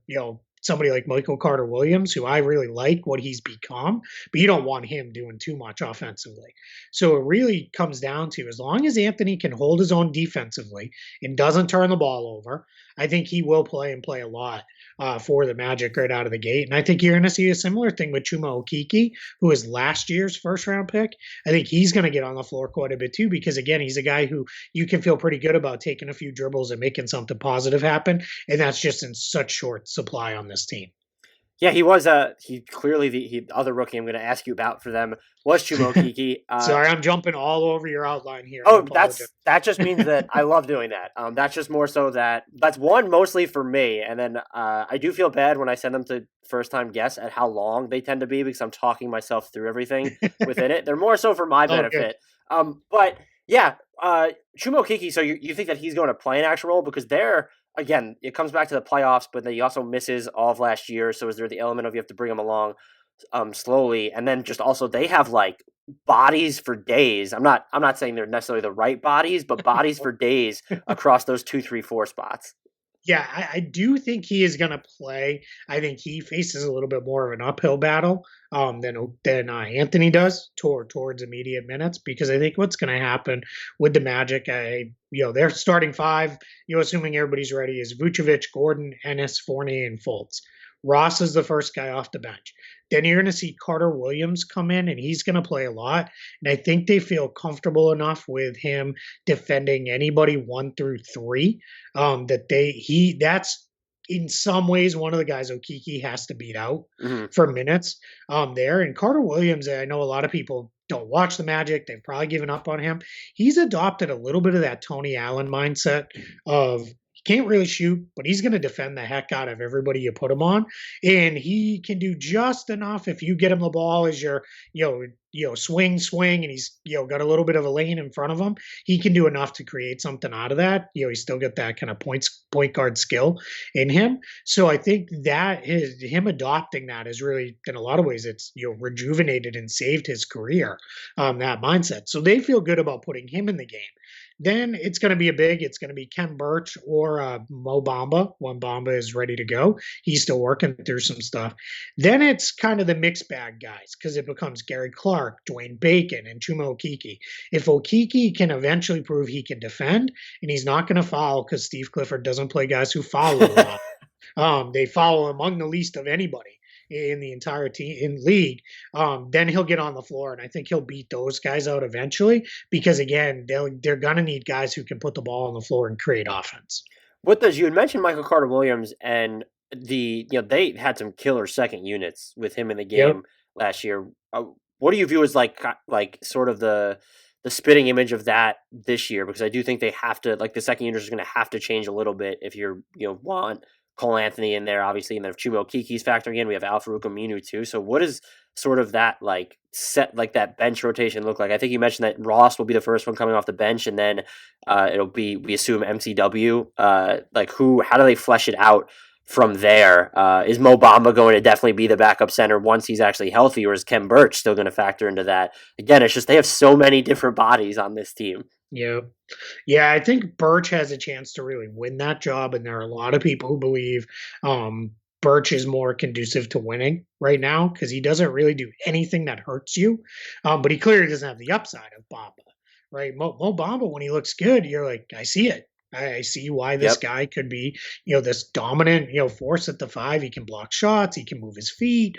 somebody like Michael Carter Williams, who I really like what he's become, but you don't want him doing too much offensively. So it really comes down to as long as Anthony can hold his own defensively and doesn't turn the ball over, I think he will play and play a lot for the Magic right out of the gate. And I think you're going to see a similar thing with Chuma Okeke, who is last year's first round pick. I think he's going to get on the floor quite a bit too, because again, he's a guy who you can feel pretty good about taking a few dribbles and making something positive happen. And that's just in such short supply on this team. Yeah, he was he clearly the other rookie I'm going to ask you about for them was Chuma Okeke. Sorry, I'm jumping all over your outline here. Oh, that just means that I love doing that. That's just more so that's one mostly for me, and then I do feel bad when I send them to first time guests at how long they tend to be because I'm talking myself through everything within it. They're more so for my benefit. But yeah, Chuma Okeke. So you think that he's going to play an actual role because again, it comes back to the playoffs, but then he also misses all of last year. So is there the element of you have to bring him along slowly, and then just also they have like bodies for days. I'm not saying they're necessarily the right bodies, but bodies for days across those 2, 3, 4 spots. Yeah, I do think he is going to play. I think he faces a little bit more of an uphill battle than Anthony does towards immediate minutes, because I think what's going to happen with the Magic, their starting five, assuming everybody's ready, is Vucevic, Gordon, Ennis, Fournier, and Fultz. Ross is the first guy off the bench. Then you're going to see Carter Williams come in, and he's going to play a lot. And I think they feel comfortable enough with him defending anybody 1 through 3 that's in some ways, one of the guys Okeke has to beat out Mm-hmm. for minutes there. And Carter Williams, I know a lot of people don't watch the Magic. They've probably given up on him. He's adopted a little bit of that Tony Allen mindset of he can't really shoot, but he's going to defend the heck out of everybody you put him on. And he can do just enough if you get him the ball as your, swing, and he's, got a little bit of a lane in front of him. He can do enough to create something out of that. He's still got that kind of point guard skill in him. So I think that him adopting that is really, in a lot of ways, it's rejuvenated and saved his career. That mindset. So they feel good about putting him in the game. Then it's going to be it's going to be Ken Birch or Mo Bamba when Bamba is ready to go. He's still working through some stuff. Then it's kind of the mixed bag guys because it becomes Gary Clark, Dwayne Bacon, and Chuma Okeke. If Okeke can eventually prove he can defend and he's not going to foul because Steve Clifford doesn't play guys who foul a lot. They foul among the least of anybody in the entire team in league, then he'll get on the floor, and I think he'll beat those guys out eventually because again, they're gonna need guys who can put the ball on the floor and create offense. You had mentioned Michael Carter Williams and they had some killer second units with him in the game last year. What do you view as like sort of the spitting image of that this year? Because I do think they have to, like, the second unit is going to have to change a little bit if you're want Cole Anthony in there, obviously, and then if Chuma Okeke's factoring in, we have Al-Farouq Aminu too. So what is sort of that that bench rotation look like? I think you mentioned that Ross will be the first one coming off the bench, and then it'll be, we assume, MCW. How do they flesh it out from there? Is Mo Bamba going to definitely be the backup center once he's actually healthy, or is Ken Birch still going to factor into that? Again, it's just they have so many different bodies on this team. Yeah, I think Birch has a chance to really win that job, and there are a lot of people who believe Birch is more conducive to winning right now because he doesn't really do anything that hurts you, but he clearly doesn't have the upside of Bamba, right? Mo Bamba, when he looks good, you're like, I see it. I see why this guy could be, this dominant, force at the five. He can block shots. He can move his feet.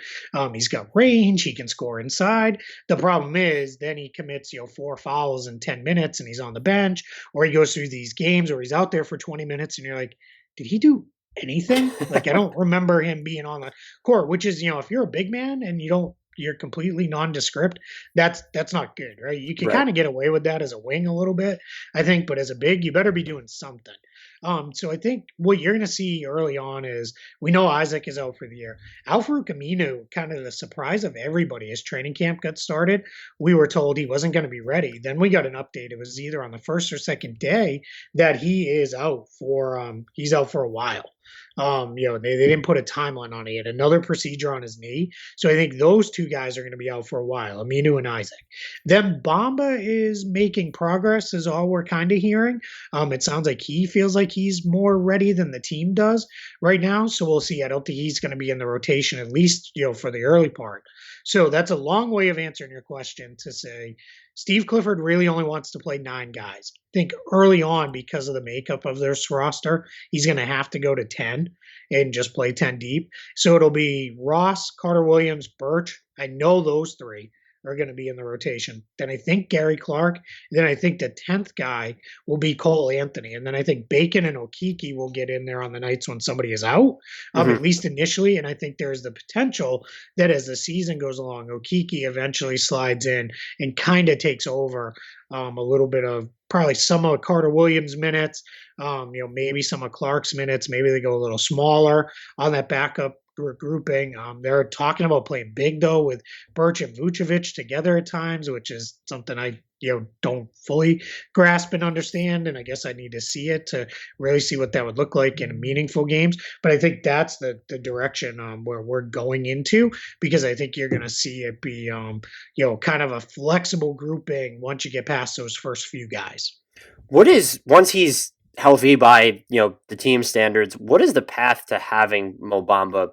He's got range. He can score inside. The problem is then he commits, 4 fouls in 10 minutes and he's on the bench, or he goes through these games or he's out there for 20 minutes and you're like, did he do anything? Like, I don't remember him being on the court, which is, if you're a big man and you're completely nondescript, that's not good, right? You can kind of get away with that as a wing a little bit, I think, but as a big, you better be doing something. So I think what you're going to see early on is we know Isaac is out for the year. Al-Farouq Aminu, kind of the surprise of everybody as training camp got started, we were told he wasn't going to be ready. Then we got an update. It was either on the first or second day that he is out for he's out for a while. They didn't put a timeline on it. He had another procedure on his knee. So I think those two guys are going to be out for a while, Aminu and Isaac. Then Bamba is making progress is all we're kind of hearing. It sounds like he feels like he's more ready than the team does right now. So we'll see. I don't think he's going to be in the rotation, at least, for the early part. So that's a long way of answering your question to say Steve Clifford really only wants to play 9 guys. I think early on, because of the makeup of this roster, he's going to have to go to 10 and just play 10 deep. So it'll be Ross, Carter Williams, Birch. I know those 3 are going to be in the rotation. Then I think Gary Clark. Then I think the 10th guy will be Cole Anthony. And then I think Bacon and Okeke will get in there on the nights when somebody is out, at least initially. And I think there's the potential that as the season goes along, Okeke eventually slides in and kind of takes over a little bit of probably some of Carter Williams' minutes, maybe some of Clark's minutes. Maybe they go a little smaller on that backup grouping. They're talking about playing big though with Birch and Vucevic together at times, which is something I don't fully grasp and understand, and I guess I need to see it to really see what that would look like in meaningful games. But I think that's the direction where we're going into, because I think you're going to see it be kind of a flexible grouping once you get past those first few guys. Once he's healthy by the team standards, what is the path to having Mo Bamba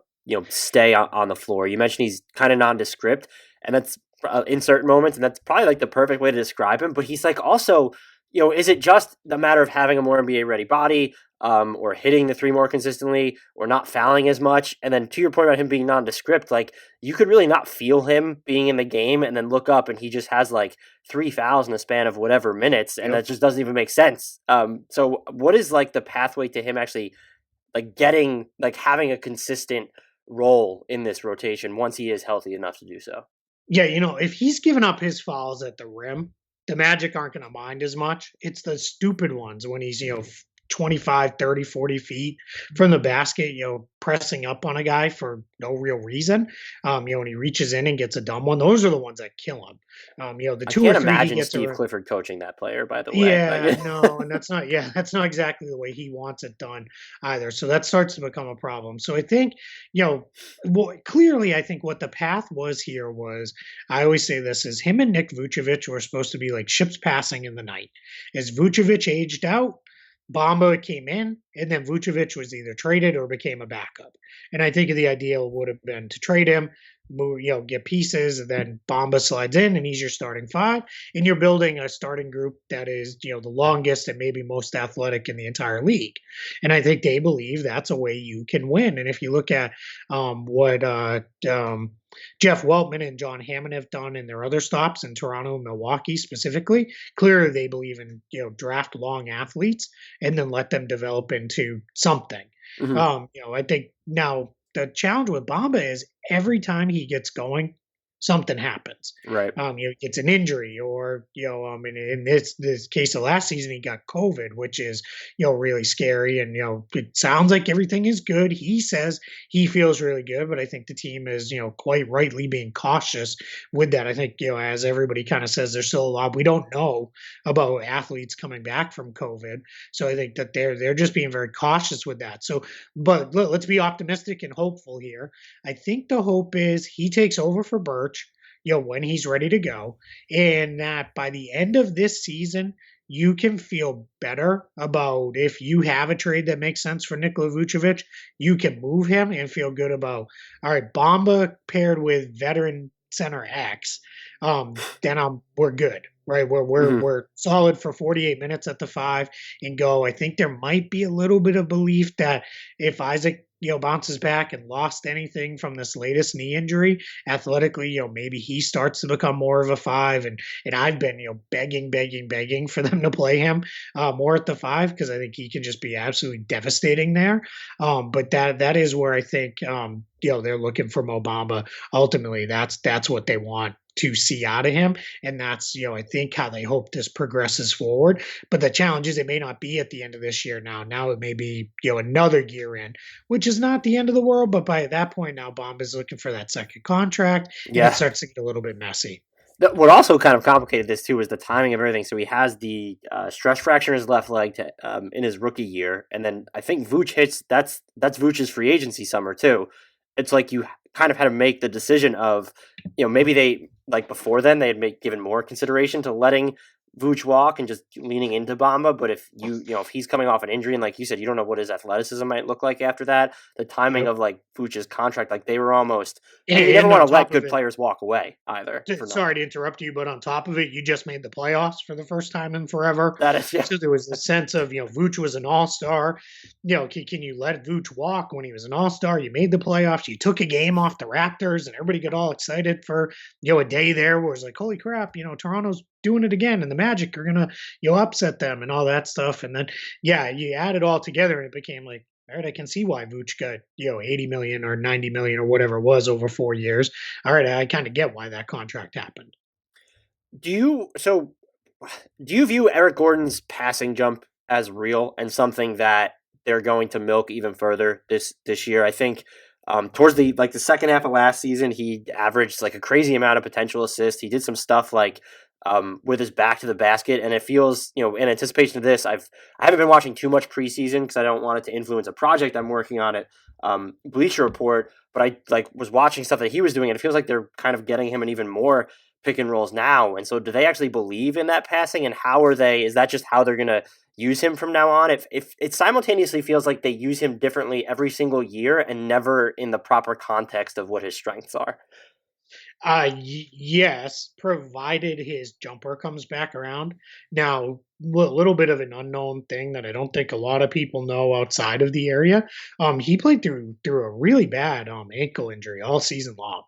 stay on the floor? You mentioned he's kind of nondescript, and that's in certain moments, and that's probably like the perfect way to describe him. But he's like also, is it just the matter of having a more NBA ready body, or hitting the 3 more consistently, or not fouling as much? And then to your point about him being nondescript, like, you could really not feel him being in the game and then look up and he just has like 3 fouls in the span of whatever minutes, and that just doesn't even make sense. So what is like the pathway to him actually having a consistent role in this rotation once he is healthy enough to do so. Yeah, if he's giving up his fouls at the rim, the Magic aren't going to mind as much. It's the stupid ones when he's, 25, 30, 40 feet from the basket, pressing up on a guy for no real reason. And he reaches in and gets a dumb one. Those are the ones that kill him. The I two can't or three he imagine gets Steve around. Clifford coaching that player, by the way. Yeah, no, and that's not exactly the way he wants it done either. So that starts to become a problem. So I think, clearly I think what the path was here was, I always say this, is him and Nick Vucevic were supposed to be like ships passing in the night. As Vucevic aged out, Bamba came in, and then Vucevic was either traded or became a backup. And I think the ideal would have been to trade him, get pieces, and then Bamba slides in, and he's your starting five, and you're building a starting group that is, the longest and maybe most athletic in the entire league. And I think they believe that's a way you can win. And if you look at what Jeff Weltman and John Hammond have done in their other stops in Toronto and Milwaukee specifically, clearly they believe in, draft long athletes and then let them develop into something. Mm-hmm. I think now the challenge with Bamba is every time he gets going, something happens. Right. It's an injury, or in this case of last season, he got COVID, which is really scary. And it sounds like everything is good. He says he feels really good, but I think the team is quite rightly being cautious with that. I think as everybody kind of says, there's still a lot we don't know about athletes coming back from COVID. So I think that they're just being very cautious with that. So, but let's be optimistic and hopeful here. I think the hope is he takes over for Birch, when he's ready to go, and that by the end of this season, you can feel better about if you have a trade that makes sense for Nikola Vucevic, you can move him and feel good about, all right, Bamba paired with veteran center X, then we're good. Right, we're solid for 48 minutes at the 5 and go. I think there might be a little bit of belief that if Isaac bounces back and lost anything from this latest knee injury, athletically, maybe he starts to become more of a 5. And I've been begging for them to play him more at the 5, because I think he can just be absolutely devastating there. But that is where I think they're looking for Mo Bamba. Ultimately, that's what they want to see out of him. And that's, I think how they hope this progresses forward. But the challenge is it may not be at the end of this year now. Now it may be, another year in, which is not the end of the world. But by that point now, Bamba's looking for that second contract. And it starts to get a little bit messy. What also kind of complicated this too is the timing of everything. So he has the stress fracture in his left leg in his rookie year. And then I think Vooch hits, that's Vooch's free agency summer too. It's like you kind of had to make the decision of, maybe they, like before then, they had given more consideration to letting Vooch walk and just leaning into Bamba. But if if he's coming off an injury, and like you said, you don't know what his athleticism might look like after that, the timing of like Vooch's contract, like they were almost, you never want to let good players walk away either. Sorry to interrupt you, but on top of it, you just made the playoffs for the first time in forever. That is, yeah. So there was the sense of, Vooch was an all-star. Can you let Vooch walk when he was an all-star? You made the playoffs. You took a game off the Raptors, and everybody got all excited for, a day there where it was like, holy crap, Toronto's doing it again, and the Magic are gonna upset them and all that stuff. And then you add it all together and it became like, all right, I can see why Vooch got 80 million or 90 million or whatever it was over 4 years. All right, I kind of get why that contract happened. Do you view Eric Gordon's passing jump as real and something that they're going to milk even further this year? I think towards the second half of last season, he averaged like a crazy amount of potential assists. He did some stuff like with his back to the basket, and it feels, in anticipation of this, I haven't been watching too much preseason because I don't want it to influence a project I'm working on at Bleacher Report, but I was watching stuff that he was doing, and it feels like they're kind of getting him in even more pick and rolls now. And so do they actually believe in that passing, and is that just how they're going to use him from now on? If it simultaneously feels like they use him differently every single year and never in the proper context of what his strengths are. Yes, provided his jumper comes back around. Now, a little bit of an unknown thing that I don't think a lot of people know outside of the area. He played through a really bad ankle injury all season long.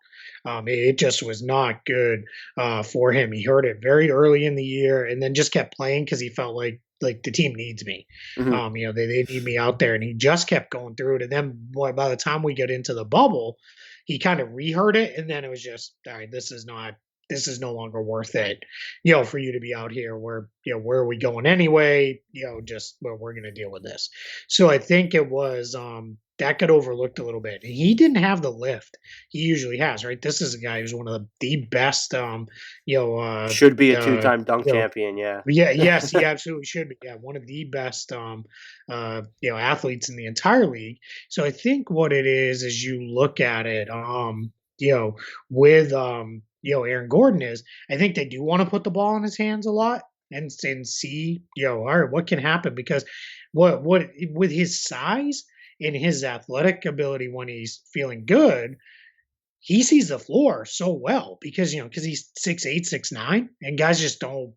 It just was not good for him. He hurt it very early in the year and then just kept playing because he felt like like the team needs me. Mm-hmm. They need me out there, and he just kept going through it. And then by the time we get into the bubble, he kind of reheard it, and then it was just, all right, this is no longer worth it, for you to be out here. Where are we going anyway? Just we're going to deal with this. So I think it was, that got overlooked a little bit. He didn't have the lift he usually has, right? This is a guy who's one of the best, Should be a two-time dunk champion. Yeah. Yes, he absolutely should be. Yeah, one of the best, athletes in the entire league. So I think what it is you look at it, with Aaron Gordon is, I think they do want to put the ball in his hands a lot and see, all right, what can happen, because what with his size and his athletic ability when he's feeling good, he sees the floor so well because he's 6'8", 6'9", and guys just don't,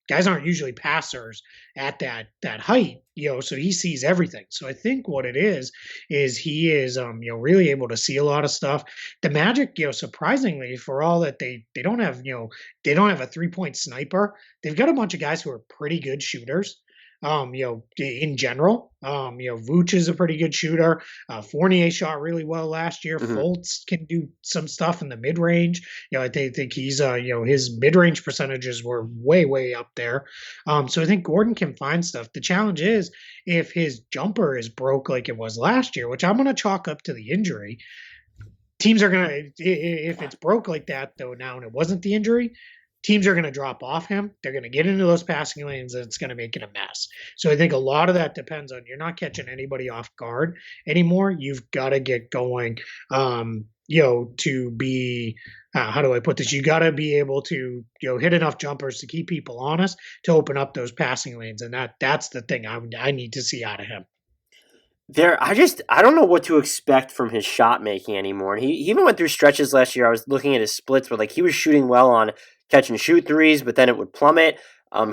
guys aren't usually passers at that height, so he sees everything. So I think what it is he is really able to see a lot of stuff. The Magic, surprisingly, for all that they don't have, they don't have a 3-point sniper, they've got a bunch of guys who are pretty good shooters. In general, Vooch is a pretty good shooter. Fournier shot really well last year. Mm-hmm. Fultz can do some stuff in the mid range. I think he's, his mid range percentages were way, way up there. So I think Gordon can find stuff. The challenge is if his jumper is broke like it was last year, which I'm going to chalk up to the injury. Teams are going to, if it's broke like that though now and it wasn't the injury, teams are going to drop off him. They're going to get into those passing lanes, and it's going to make it a mess. So I think a lot of that depends on, you're not catching anybody off guard anymore. You've got to get going, to be, how do I put this? You got to be able to, hit enough jumpers to keep people honest, to open up those passing lanes. And that's the thing I need to see out of him. I don't know what to expect from his shot making anymore. And he even went through stretches last year. I was looking at his splits where he was shooting well on catch and shoot threes, but then it would plummet.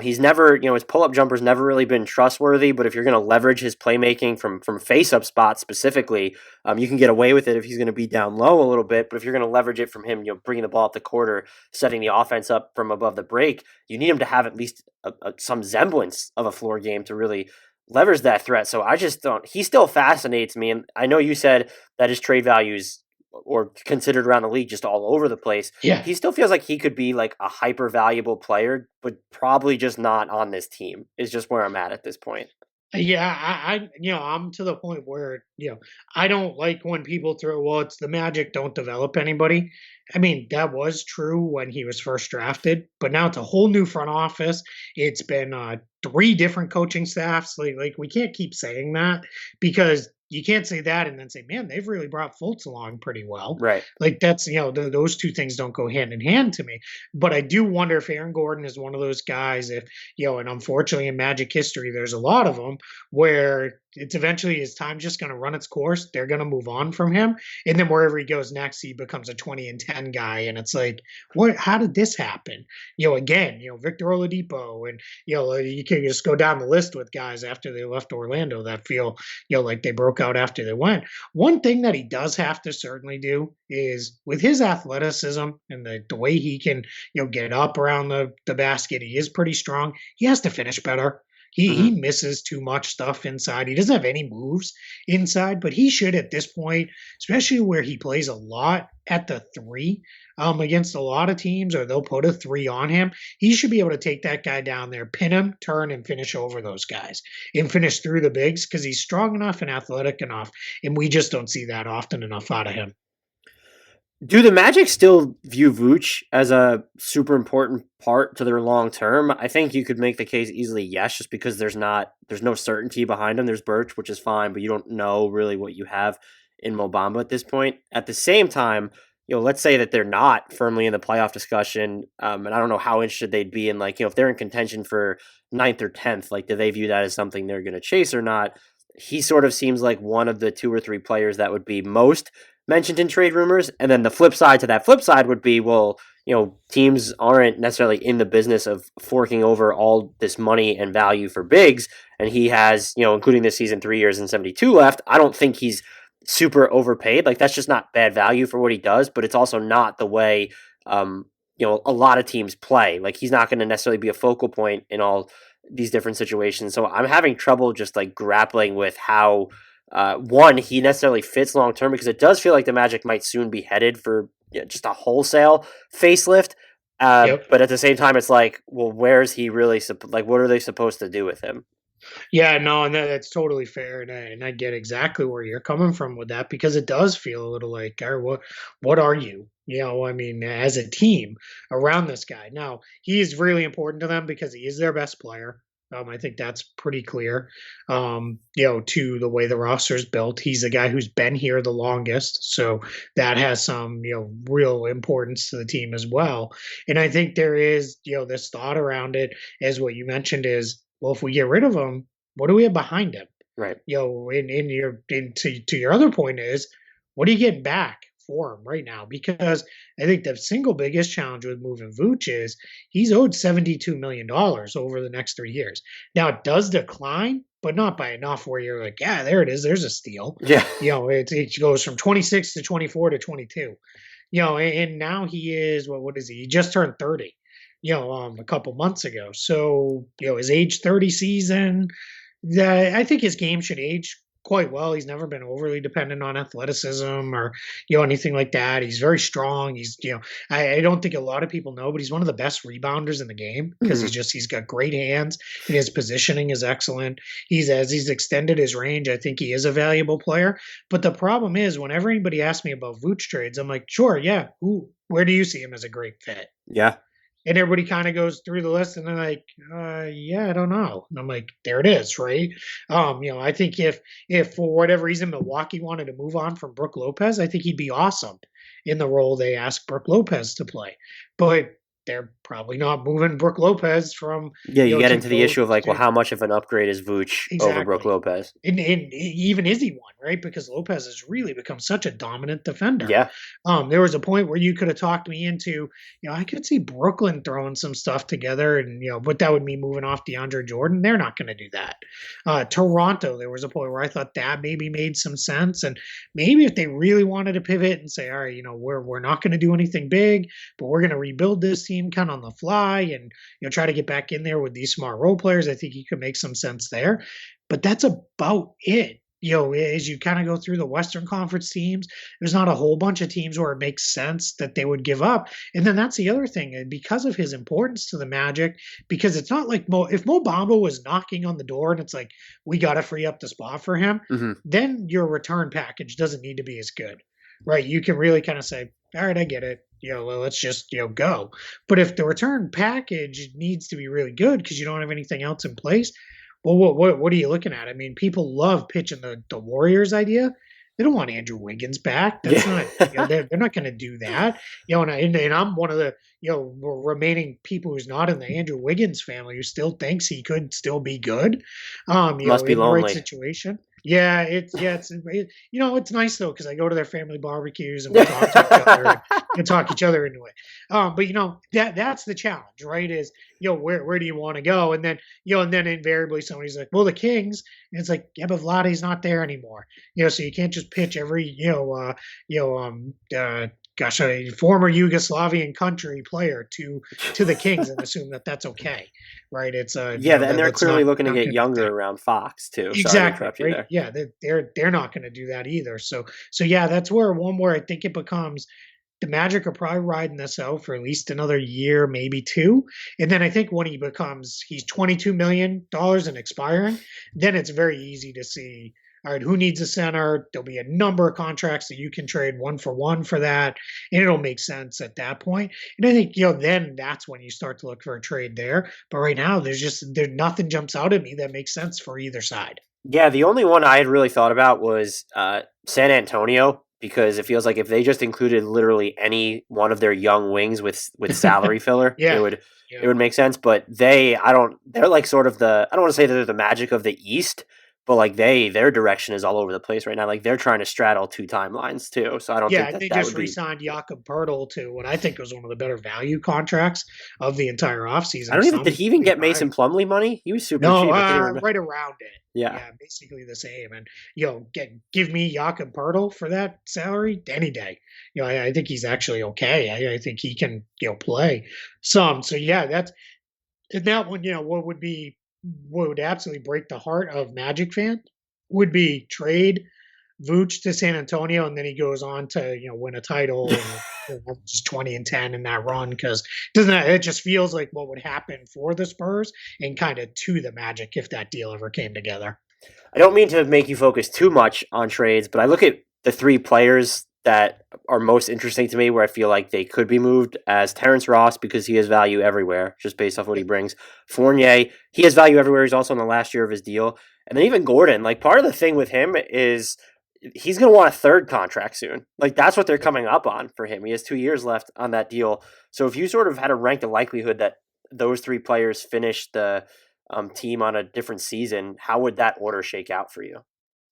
He's never, his pull-up jumper's never really been trustworthy, but if you're going to leverage his playmaking from face-up spots specifically, you can get away with it if he's going to be down low a little bit, but if you're going to leverage it from him, bringing the ball up the court or setting the offense up from above the break, you need him to have at least some semblance of a floor game to really leverage that threat. So I just don't, he still fascinates me, and I know you said that his trade values or considered around the league just all over the place. Yeah. He still feels like he could be like a hyper valuable player, but probably just not on this team is just where I'm at this point. Yeah, I'm to the point where, I don't like when people throw, it's the Magic don't develop anybody. I mean, that was true when he was first drafted, but now it's a whole new front office. It's been 3 different coaching staffs. Like we can't keep saying that, because you can't say that and then say, man, they've really brought Fultz along pretty well. Right. Like that's, those two things don't go hand in hand to me. But I do wonder if Aaron Gordon is one of those guys, if, and unfortunately in Magic history, there's a lot of them where it's eventually his time's just going to run its course. They're going to move on from him. And then wherever he goes next, he becomes a 20-10 guy. And it's like, how did this happen? Again, Victor Oladipo, and, you can just go down the list with guys after they left Orlando that feel, like they broke out after they went. One thing that he does have to certainly do is with his athleticism and the way he can, get up around the basket, he is pretty strong. He has to finish better. He misses too much stuff inside. He doesn't have any moves inside, but he should at this point, especially where he plays a lot at the 3 against a lot of teams, or they'll put a 3 on him. He should be able to take that guy down there, pin him, turn, and finish over those guys and finish through the bigs, because he's strong enough and athletic enough, and we just don't see that often enough out of him. Do the Magic still view Vooch as a super important part to their long term? I think you could make the case easily yes, just because there's no certainty behind him. There's Birch, which is fine, but you don't know really what you have in Mo Bamba at this point. At the same time, let's say that they're not firmly in the playoff discussion, and I don't know how interested they'd be in, if they're in contention for 9th or 10th, do they view that as something they're going to chase or not? He sort of seems like one of the 2 or 3 players that would be most mentioned in trade rumors. And then the flip side to that flip side would be, teams aren't necessarily in the business of forking over all this money and value for bigs. And he has, including this season, 3 years and 72 left. I don't think he's super overpaid. That's just not bad value for what he does, but it's also not the way, a lot of teams play. He's not going to necessarily be a focal point in all these different situations. So I'm having trouble just like grappling with how one, he necessarily fits long term, because it does feel like the Magic might soon be headed for just a wholesale facelift. Yep. But at the same time, it's like, well, where's he really? Like, what are they supposed to do with him? Yeah, no, and that's totally fair, and I get exactly where you're coming from with that, because it does feel a little like, all right, what are you? I mean, as a team around this guy. Now, he is really important to them because he is their best player. I think that's pretty clear. To the way the roster is built, he's the guy who's been here the longest, so that has some, real importance to the team as well. And I think there is, this thought around it, as what you mentioned is, well, if we get rid of him, what do we have behind him? Right. To your other point is, what are you getting back for him right now? Because I think the single biggest challenge with moving Vooch is he's owed $72 million over the next 3 years. Now it does decline, but not by enough where you're like, yeah, there it is. There's a steal. Yeah. It goes from 26 to 24 to 22. And now he is, what is he? He just turned 30. A couple months ago. So, his age 30 season, I think his game should age quite well. He's never been overly dependent on athleticism or, anything like that. He's very strong. He's, I don't think a lot of people know, but he's one of the best rebounders in the game because he's got great hands and his positioning is excellent. As he's extended his range, I think he is a valuable player. But the problem is, whenever anybody asks me about Vooch trades, I'm like, sure, yeah. Where do you see him as a great fit? Yeah. And everybody kind of goes through the list and they're like, yeah, I don't know. And I'm like, there it is, right? I think if for whatever reason Milwaukee wanted to move on from Brook Lopez, I think he'd be awesome in the role they asked Brook Lopez to play. But they're probably not moving Brook Lopez from. Yeah, you get into the issue of like, well, how much of an upgrade is Vooch over Brook Lopez? And even is he one, right? Because Lopez has really become such a dominant defender. Yeah. There was a point where you could have talked me into, I could see Brooklyn throwing some stuff together, and but that would mean moving off DeAndre Jordan. They're not going to do that. Toronto, there was a point where I thought that maybe made some sense, and maybe if they really wanted to pivot and say, all right, we're not going to do anything big, but we're going to rebuild this team kind of on the fly and try to get back in there with these smart role players. I think he could make some sense there, but that's about it. As you kind of go through the Western Conference teams, there's not a whole bunch of teams where it makes sense that they would give up. And then that's the other thing, and because of his importance to the Magic, because it's not like if Mo Bamba was knocking on the door and it's like, we got to free up the spot for him, then your return package doesn't need to be as good, right? You can really kind of say, all right, I get it. Let's just, go. But if the return package needs to be really good because you don't have anything else in place, well, what are you looking at? I mean, people love pitching the Warriors idea. They don't want Andrew Wiggins back. That's not, they're not going to do that. And I'm one of the, remaining people who's not in the Andrew Wiggins family who still thinks he could still be good. Must be in lonely. the right situation. Yeah, it's nice though because I go to their family barbecues and we talk to each other and talk each other into it. But that's the challenge, right? Is where do you want to go? And then and then invariably somebody's like, well, the Kings. And it's like, yeah, but Vladdy's not there anymore. So you can't just pitch every a former Yugoslavian country player to the Kings and assume that that's okay, right? It's and they're clearly looking to get younger around Fox too. Exactly, right? Yeah, they're not going to do that either. So yeah, that's where I think it becomes. The Magic are probably riding this out for at least another year, maybe two. And then I think when he's $22 million and expiring, then it's very easy to see, all right, who needs a center? There'll be a number of contracts that you can trade one for one for that. And it'll make sense at that point. And I think, then that's when you start to look for a trade there. But right now, there's nothing jumps out at me that makes sense for either side. Yeah, the only one I had really thought about was San Antonio, because it feels like if they just included literally any one of their young wings with salary filler, it would make sense. But they're like sort of I don't want to say that they're the Magic of the East, but like their direction is all over the place right now. Like they're trying to straddle two timelines too. So I don't think they just re-signed Jakob Poeltl to what I think was one of the better value contracts of the entire offseason. Did he even get Mason Plumlee money? He was super cheap. Right around it. Yeah, basically the same. And give me Jakob Poeltl for that salary any day. I think he's actually okay. I think he can play some. So yeah, that's that one. What would be would absolutely break the heart of Magic fan would be trade Vooch to San Antonio, and then he goes on to win a title and just 20-10 in that run, because it just feels like what would happen for the Spurs and kind of to the Magic if that deal ever came together. I don't mean to make you focus too much on trades, but I look at the three players that are most interesting to me where I feel like they could be moved as Terrence Ross, because he has value everywhere just based off what he brings. Fournier, he has value everywhere. He's also in the last year of his deal. And then even Gordon, like part of the thing with him is he's going to want a third contract soon. Like that's what they're coming up on for him. He has 2 years left on that deal. So if you sort of had to rank the likelihood that those three players finish the team on a different season, how would that order shake out for you?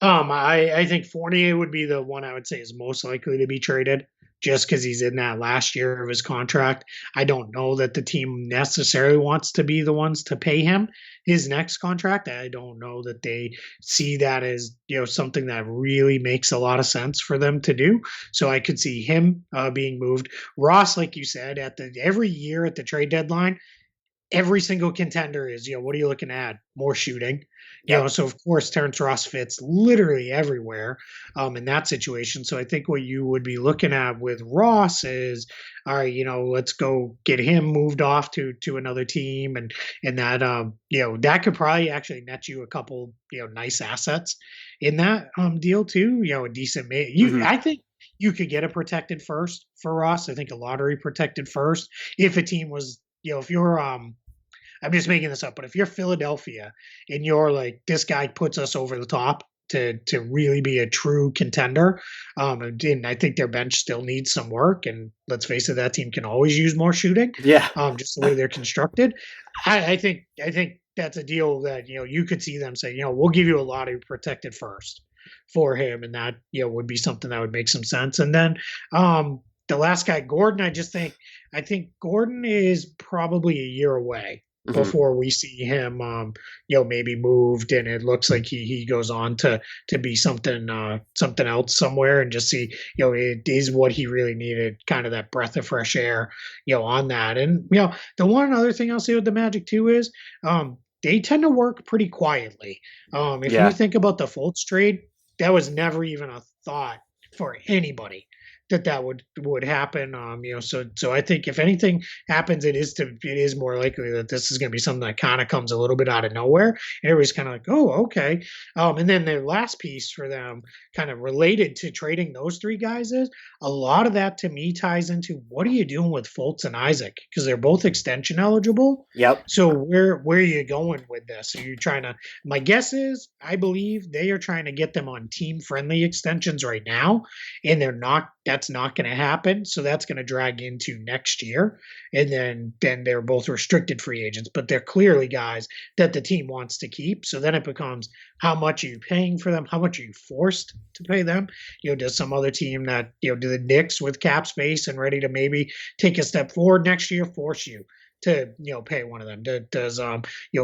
I think Fournier would be the one I would say is most likely to be traded, just because he's in that last year of his contract. I don't know that the team necessarily wants to be the ones to pay him his next contract. I don't know that they see that as something that really makes a lot of sense for them to do. So I could see him being moved. Ross, like you said, every year at the trade deadline, every single contender is, what are you looking at? More shooting. So of course Terrence Ross fits literally everywhere in that situation. So I think what you would be looking at with Ross is, all right, let's go get him moved off to another team, and that that could probably actually net you a couple nice assets in that deal too. A decent I think you could get a protected first for Ross. I think a lottery protected first if a team was if you're I'm just making this up, but if you're Philadelphia and you're like, this guy puts us over the top to really be a true contender, and I think their bench still needs some work, and let's face it, that team can always use more shooting. Yeah. Just the way they're constructed. I think that's a deal that you could see them say, we'll give you a lottery protected first for him, and that would be something that would make some sense. And then the last guy, Gordon, I think Gordon is probably a year away before we see him, maybe moved, and it looks like he goes on to be something else somewhere, and just see, it is what he really needed, kind of that breath of fresh air, on that. And the one other thing I'll say with the Magic too is, they tend to work pretty quietly. If you think about the Fultz trade, that was never even a thought for anybody that would happen. So I think if anything happens, it is more likely that this is going to be something that kind of comes a little bit out of nowhere, and everybody's kind of like, oh, okay. And then the last piece for them, kind of related to trading those three guys, is a lot of that to me ties into what are you doing with Fultz and Isaac, because they're both extension eligible. Yep. So where are you going with this? Are you trying to? My guess is, I believe they are trying to get them on team friendly extensions right now, and they're not. That's not going to happen. So that's going to drag into next year. And then they're both restricted free agents, but they're clearly guys that the team wants to keep. So then it becomes, how much are you paying for them? How much are you forced to pay them? Does some other team that, do the Knicks with cap space and ready to maybe take a step forward next year force you to pay one of them? Does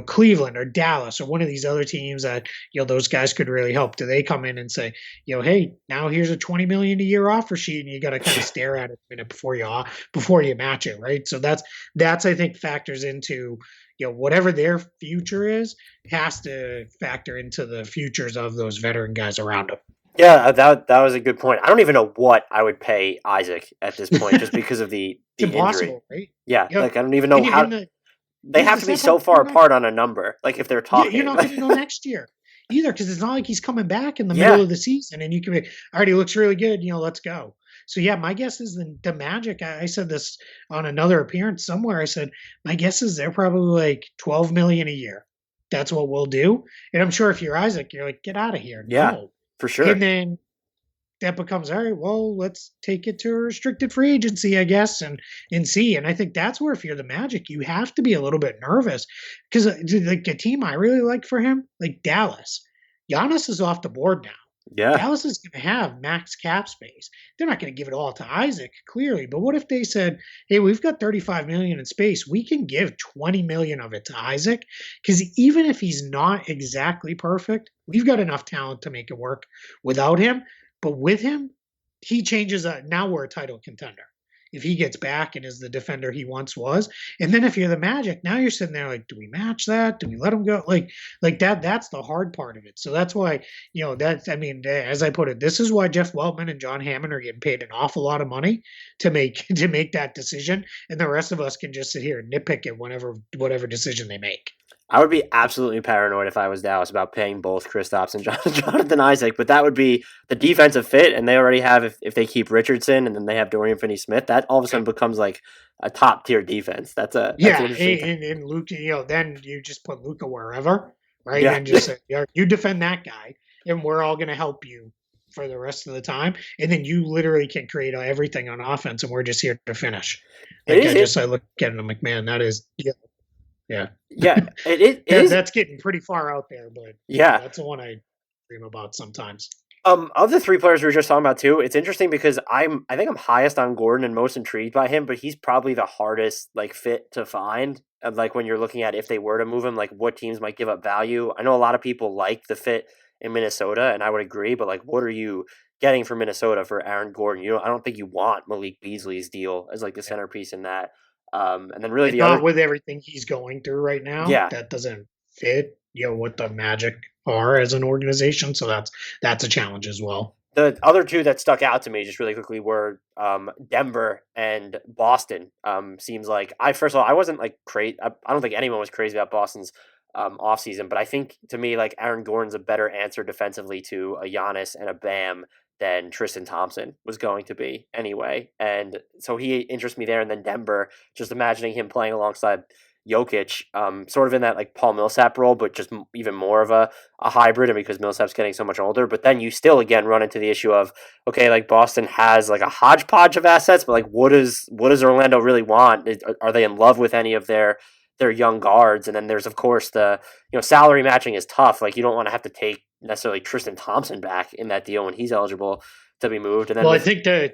Cleveland or Dallas or one of these other teams that those guys could really help? Do they come in and say, hey, now here's a $20 million a year offer sheet, and you got to kind of stare at it a minute before you match it, right? So that's I think factors into whatever their future is, has to factor into the futures of those veteran guys around them. Yeah, that was a good point. I don't even know what I would pay Isaac at this point, just because of the impossible, injury. Right? Yeah, like I don't even know how. They have to be so far apart on a number. Like if they're talking, you're not going to go next year either, because it's not like he's coming back in the middle of the season, and you can be, all right, he looks really good. Let's go. So yeah, my guess is the Magic. I said this on another appearance somewhere. I said my guess is they're probably like $12 million a year. That's what we'll do. And I'm sure if you're Isaac, you're like, get out of here. Yeah. No. For sure. And then that becomes, all right, well, let's take it to a restricted free agency, I guess, and see. And I think that's where, if you're the Magic, you have to be a little bit nervous, because like a team I really like for him, like Dallas, Giannis is off the board now. Yeah. Dallas is going to have max cap space. They're not going to give it all to Isaac, clearly. But what if they said, hey, we've got $35 million in space. We can give $20 million of it to Isaac, because even if he's not exactly perfect, we've got enough talent to make it work without him. But with him, he changes. Now we're a title contender. if he gets back and is the defender he once was. And then if you're the Magic, now you're sitting there like, do we match that? Do we let him go? Like that's the hard part of it. So that's why, as I put it, this is why Jeff Weltman and John Hammond are getting paid an awful lot of money to make that decision. And the rest of us can just sit here and nitpick at whatever decision they make. I would be absolutely paranoid if I was Dallas about paying both Kristaps and Jonathan Isaac, but that would be the defensive fit, and they already have, if they keep Richardson and then they have Dorian Finney-Smith, that all of a sudden becomes like a top-tier defense. That's and Luka, then you just put Luka wherever, right? Yeah. And just say, you defend that guy, and we're all going to help you for the rest of the time, and then you literally can create everything on offense, and we're just here to finish. I look at it, I'm like, man, that is... Yeah. It is. That's getting pretty far out there, but that's the one I dream about sometimes. Of the three players we were just talking about too, it's interesting because I think I'm highest on Gordon and most intrigued by him, but he's probably the hardest fit to find. When you're looking at if they were to move him, what teams might give up value. I know a lot of people like the fit in Minnesota, and I would agree, but what are you getting from Minnesota for Aaron Gordon? I don't think you want Malik Beasley's deal as the centerpiece in that. And then really with everything he's going through right now, that doesn't fit, what the Magic are as an organization. So that's a challenge as well. The other two that stuck out to me just really quickly were Denver and Boston. Seems like I wasn't crazy. I don't think anyone was crazy about Boston's offseason, but I think to me Aaron Gordon's a better answer defensively to a Giannis and a Bam than Tristan Thompson was going to be anyway. And so he interests me there. And then Denver, just imagining him playing alongside Jokic, sort of in that Paul Millsap role, but just even more of a hybrid, and because Millsap's getting so much older. But then you still again run into the issue of, okay, Boston has a hodgepodge of assets, but what does Orlando really want? Are they in love with any of their young guards? And then there's of course the salary matching is tough. You don't want to have to take necessarily Tristan Thompson back in that deal when he's eligible to be moved. And then I think the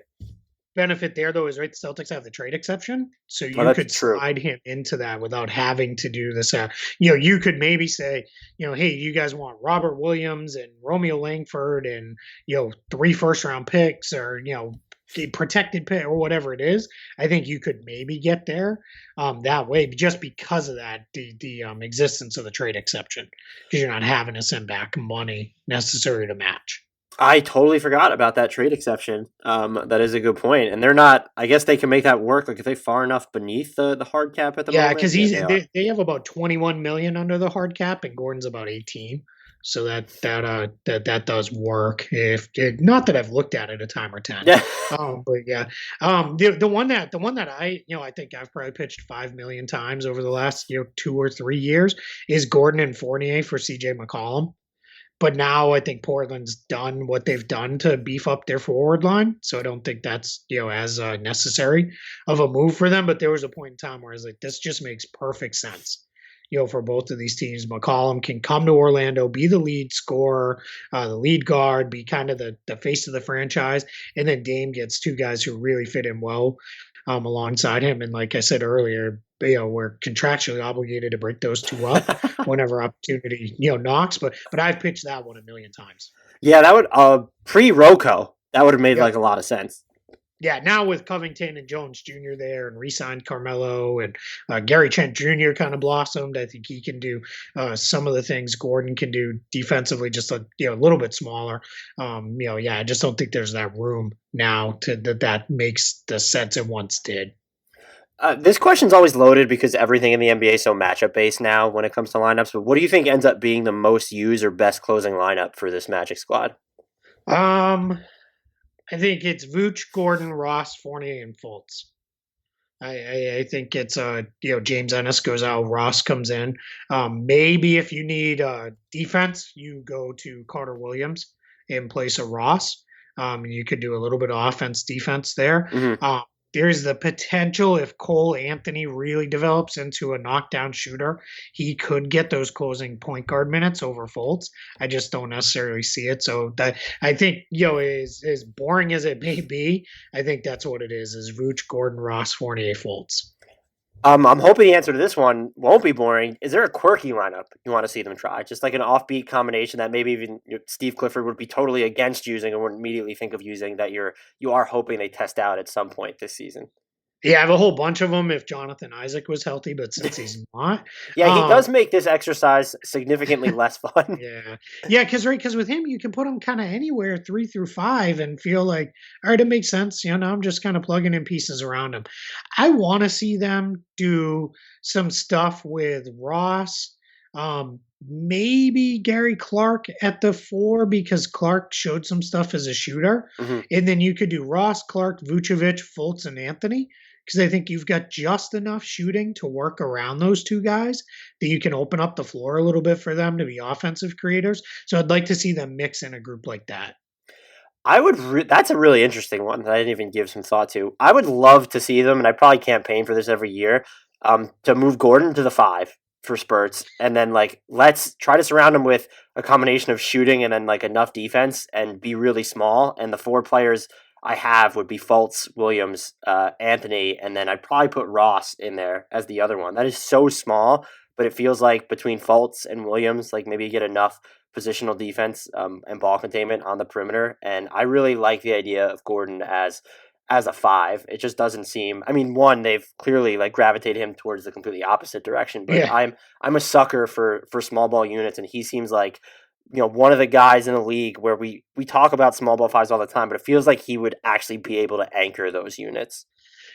benefit there though is the Celtics have the trade exception, so you could slide him into that without having to do this. You could maybe say, hey, you guys want Robert Williams and Romeo Langford and 3 first-round picks or a protected pick or whatever it is. I think you could maybe get there that way, just because of that the existence of the trade exception, because you're not having to send back money necessary to match. I totally forgot about that trade exception. That is a good point. And they're not, I guess they can make that work. If they far enough beneath the hard cap at the moment. Yeah, because they have about 21 million under the hard cap, and Gordon's about 18. So that does work. Not that I've looked at it a time or 10. Yeah. But yeah. The one that I think I've probably pitched 5 million times over the last 2 or 3 years is Gordon and Fournier for CJ McCollum. But now I think Portland's done what they've done to beef up their forward line, so I don't think that's as necessary of a move for them. But there was a point in time where I was like, this just makes perfect sense. For both of these teams. McCollum can come to Orlando, be the lead scorer, the lead guard, be kind of the face of the franchise. And then Dame gets 2 guys who really fit in well alongside him. And like I said earlier, we're contractually obligated to break those 2 up whenever opportunity, knocks. But I've pitched that one 1 million times. Yeah, that would, pre-Rocco, that would have made a lot of sense. Yeah, now with Covington and Jones Jr. there and re-signed Carmelo and Gary Trent Jr. kind of blossomed. I think he can do some of the things Gordon can do defensively, just a little bit smaller. I just don't think there's that room now that makes the sense it once did. This question's always loaded because everything in the NBA is so matchup based now when it comes to lineups. But what do you think ends up being the most used or best closing lineup for this Magic squad? I think it's Vooch, Gordon, Ross, Fournier, and Fultz. I think it's James Ennis goes out, Ross comes in. Maybe if you need defense, you go to Carter Williams in place of Ross. You could do a little bit of offense, defense there. Mm-hmm. There's the potential if Cole Anthony really develops into a knockdown shooter, he could get those closing point guard minutes over Fultz. I just don't necessarily see it. So that I think, as boring as it may be, I think that's what it is Vooch, Gordon, Ross, Fournier, Fultz. I'm hoping the answer to this one won't be boring. Is there a quirky lineup you want to see them try? Just an offbeat combination that maybe even Steve Clifford would be totally against using and wouldn't immediately think of using, that you are hoping they test out at some point this season? Yeah, I have a whole bunch of them if Jonathan Isaac was healthy, but since he's not, Yeah, he does make this exercise significantly less fun. yeah, because with him you can put him kind of anywhere 3 through 5 and feel like, all right, it makes sense. Now I'm just kind of plugging in pieces around him. I want to see them do some stuff with Ross. Maybe Gary Clark at the 4 because Clark showed some stuff as a shooter, and then you could do Ross, Clark, Vucevic, Fultz, and Anthony. Because I think you've got just enough shooting to work around those two guys that you can open up the floor a little bit for them to be offensive creators. So I'd like to see them mix in a group like that. That's a really interesting one that I didn't even give some thought to. I would love to see them, and I probably campaign for this every year, to move Gordon to the 5 for spurts, and then let's try to surround him with a combination of shooting and then enough defense and be really small. And the 4 players I have would be Fultz, Williams, Anthony, and then I'd probably put Ross in there as the other one. That is so small, but it feels like between Fultz and Williams, maybe you get enough positional defense and ball containment on the perimeter. And I really like the idea of Gordon as a 5. It just doesn't seem. I mean, one, they've clearly gravitated him towards the completely opposite direction. But yeah. I'm a sucker for small ball units, and he seems like one of the guys in the league where we talk about small ball 5s all the time, but it feels like he would actually be able to anchor those units.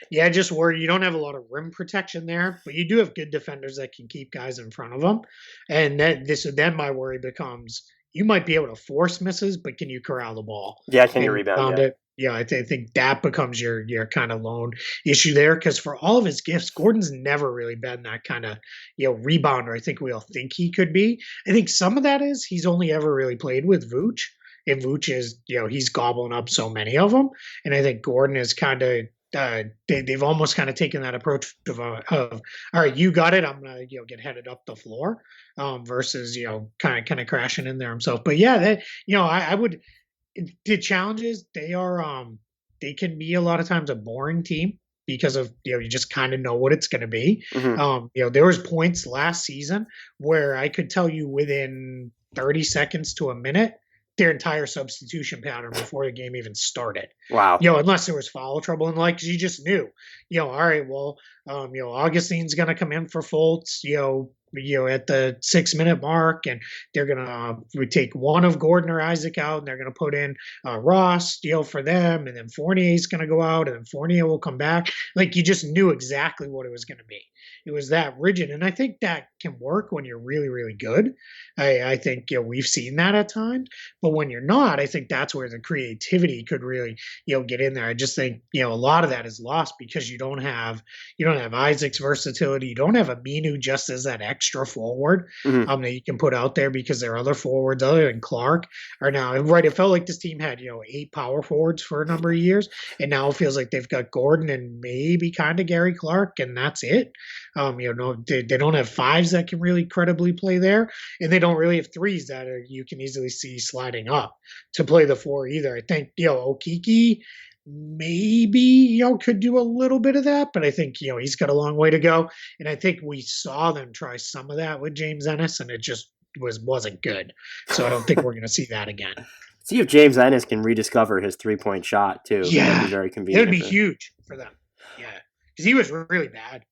Yeah, just worry you don't have a lot of rim protection there, but you do have good defenders that can keep guys in front of them. And then my worry becomes you might be able to force misses, but can you corral the ball? Yeah, can you rebound it? Yeah, I think that becomes your kind of lone issue there because for all of his gifts, Gordon's never really been that kind of rebounder. I think we all think he could be. I think some of that is he's only ever really played with Vooch, and Vooch is he's gobbling up so many of them, and I think Gordon is kind of they've almost kind of taken that approach of all right, you got it, I'm gonna get headed up the floor versus kind of crashing in there himself. But yeah, that I would. The challenges they can be a lot of times a boring team because of you just kind of know what it's going to be. There was points last season where I could tell you within 30 seconds to a minute their entire substitution pattern before the game even started. Wow. Unless there was foul trouble and because you just knew, all right, well, Augustine's going to come in for Fultz, at the 6-minute mark, and they're gonna take one of Gordon or Isaac out, and they're gonna put in Ross, for them, and then Fournier's gonna go out, and then Fournier will come back. You just knew exactly what it was gonna be. It was that rigid, and I think that can work when you're really, really good. I think we've seen that at times, but when you're not, I think that's where the creativity could really get in there. I just think a lot of that is lost because you don't have Isaac's versatility, you don't have Aminu just as that extra forward that you can put out there because there are other forwards other than Clark are now right. It felt like this team had 8 power forwards for a number of years, and now it feels like they've got Gordon and maybe kind of Gary Clark, and that's it. They don't have 5s that can really credibly play there, and they don't really have 3s that you can easily see sliding up to play the 4 either. I think Okeke maybe could do a little bit of that, but I think he's got a long way to go, and I think we saw them try some of that with James Ennis, and it just wasn't good. So I don't think we're going to see that again. See if James Ennis can rediscover his 3-point shot too. Yeah, that'd be very convenient. It would be huge for them. Yeah, because he was really bad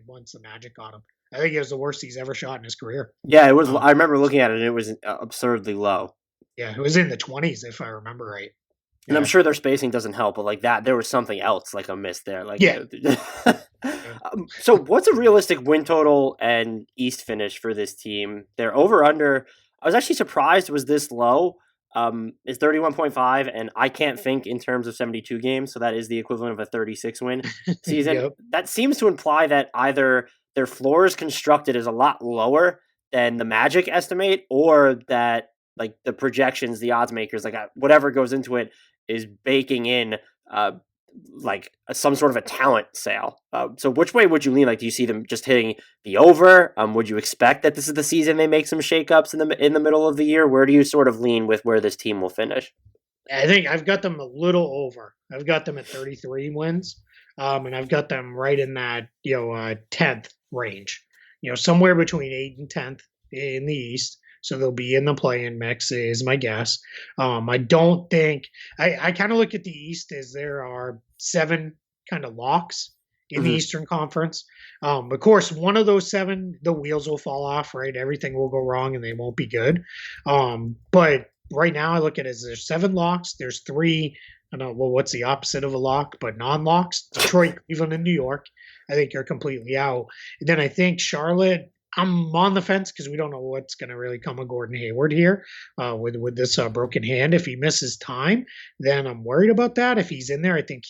once the Magic got him. I think it was the worst he's ever shot in his career. Yeah, it was. I remember looking at it, and it was absurdly low. Yeah, it was in the 20s if I remember right. And I'm sure their spacing doesn't help, but that there was something else, a miss there. So what's a realistic win total and East finish for this team? They're over under. I was actually surprised it was this low. It's 31.5, and I can't think in terms of 72 games, so that is the equivalent of a 36 win season. Yep. That seems to imply that either their floor is constructed as a lot lower than the Magic estimate, or that the projections, the odds makers, whatever goes into it is baking in some sort of a talent sale. So which way would you lean? Do you see them just hitting the over? Would you expect that this is the season they make some shakeups in the middle of the year? Where do you sort of lean with where this team will finish? I think I've got them a little over. I've got them at 33 wins, and I've got them right in that 10th range. Somewhere between 8th and 10th in the East. So they'll be in the play-in mix is my guess. I don't think I kind of look at the East as there are 7 kind of locks in the Eastern Conference. Of course, one of those 7, the wheels will fall off, right? Everything will go wrong and they won't be good. But right now, I look at it as there's 7 locks. There's 3. I don't know, well, what's the opposite of a lock, but non-locks? Detroit, Cleveland, and New York. I think you're completely out. And then I think Charlotte, I'm on the fence because we don't know what's going to really come of Gordon Hayward here with this broken hand. If he misses time, then I'm worried about that. If he's in there, I think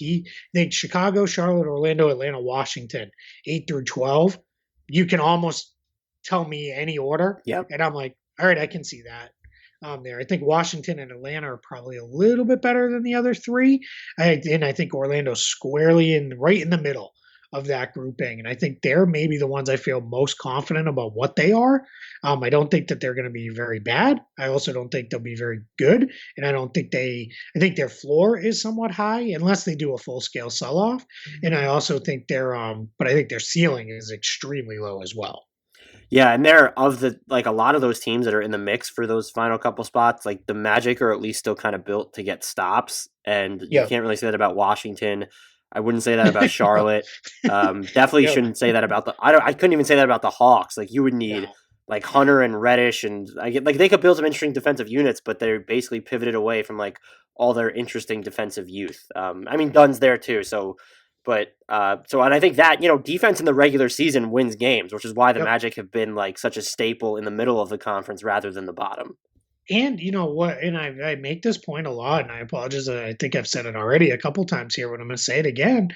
Chicago, Charlotte, Orlando, Atlanta, Washington, 8 through 12. You can almost tell me any order. Yep. And I'm like, all right, I can see that. There. I think Washington and Atlanta are probably a little bit better than the other 3. And I think Orlando's squarely right in the middle of that grouping. And I think they're maybe the ones I feel most confident about what they are. I don't think that they're going to be very bad. I also don't think they'll be very good. And I think their floor is somewhat high unless they do a full scale sell off. And I also think but I think their ceiling is extremely low as well. Yeah, and they're a lot of those teams that are in the mix for those final couple spots, like the Magic are at least still kind of built to get stops. And you can't really say that about Washington. I wouldn't say that about Charlotte. Definitely shouldn't say that about I couldn't even say that about the Hawks. Like you would need like Hunter and Reddish, and they could build some interesting defensive units, but they're basically pivoted away from like all their interesting defensive youth. I mean, Dunn's there too, and I think that, defense in the regular season wins games, which is why the Magic have been like such a staple in the middle of the conference rather than the bottom. And you know what? And I make this point a lot, and I apologize. I think I've said it already a couple times here, but I'm going to say it again.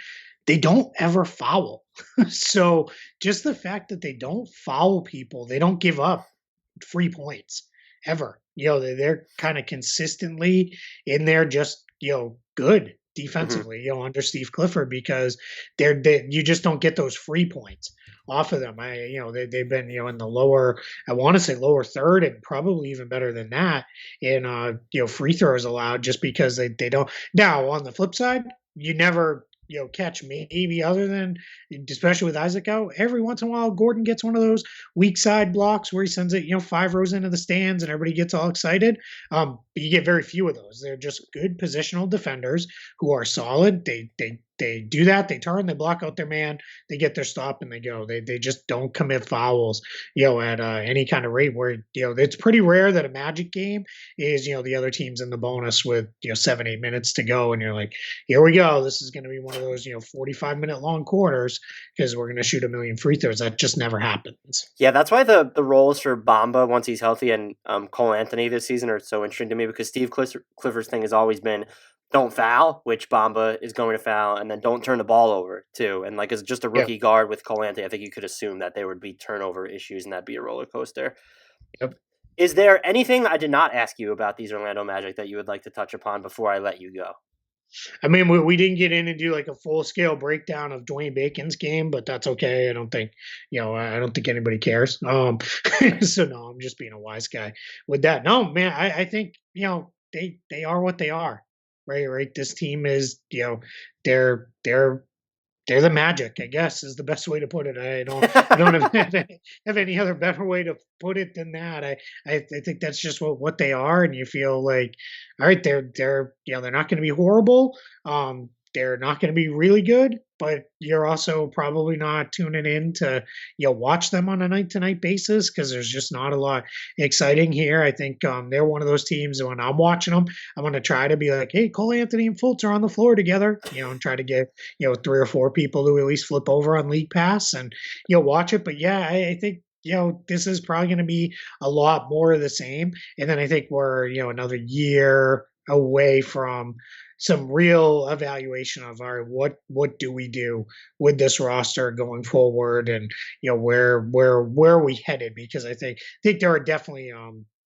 They don't ever foul. So just the fact that they don't foul people, they don't give up free points ever. They're kind of consistently in there, just good defensively, under Steve Clifford, because you just don't get those free points off of them. They've been in the lower, I want to say lower third, and probably even better than that in free throws allowed, just because they don't. Now on the flip side, you never catch maybe other than, especially with Isaac out, every once in a while Gordon gets one of those weak side blocks where he sends it 5 rows into the stands and everybody gets all excited. But you get very few of those. They're just good positional defenders who are solid. They do that. They turn, they block out their man, they get their stop, and they go. They just don't commit fouls, at any kind of rate. Where it's pretty rare that a Magic game is the other team's in the bonus with 7-8 minutes to go, and you're like, here we go. This is going to be one of those 45-minute long quarters because we're going to shoot a million free throws. That just never happens. Yeah, that's why the roles for Bamba once he's healthy and Cole Anthony this season are so interesting to me, because Steve Clifford's thing has always been, don't foul, which Bamba is going to foul, and then don't turn the ball over too. And as just a rookie guard with Cole Anthony, I think you could assume that there would be turnover issues and that'd be a roller coaster. Yep. Is there anything I did not ask you about these Orlando Magic that you would like to touch upon before I let you go? I mean, we didn't get in and do like a full scale breakdown of Dwayne Bacon's game, but that's okay. I don't think anybody cares. So no, I'm just being a wise guy with that. No, man, I think they are what they are. Right. This team is, they're the Magic, I guess, is the best way to put it. I don't have any other better way to put it than that. I think that's just what they are, and you feel like, all right, they're not going to be horrible. They're not going to be really good, but you're also probably not tuning in to watch them on a night-to-night basis because there's just not a lot exciting here. I think they're one of those teams when I'm watching them, I'm going to try to be like, hey, Cole Anthony and Fultz are on the floor together, and try to get 3 or 4 people to at least flip over on League Pass and watch it. But yeah, I think this is probably going to be a lot more of the same. And then I think we're another year away from some real evaluation of what do we do with this roster going forward, and where are we headed, because I think there are definitely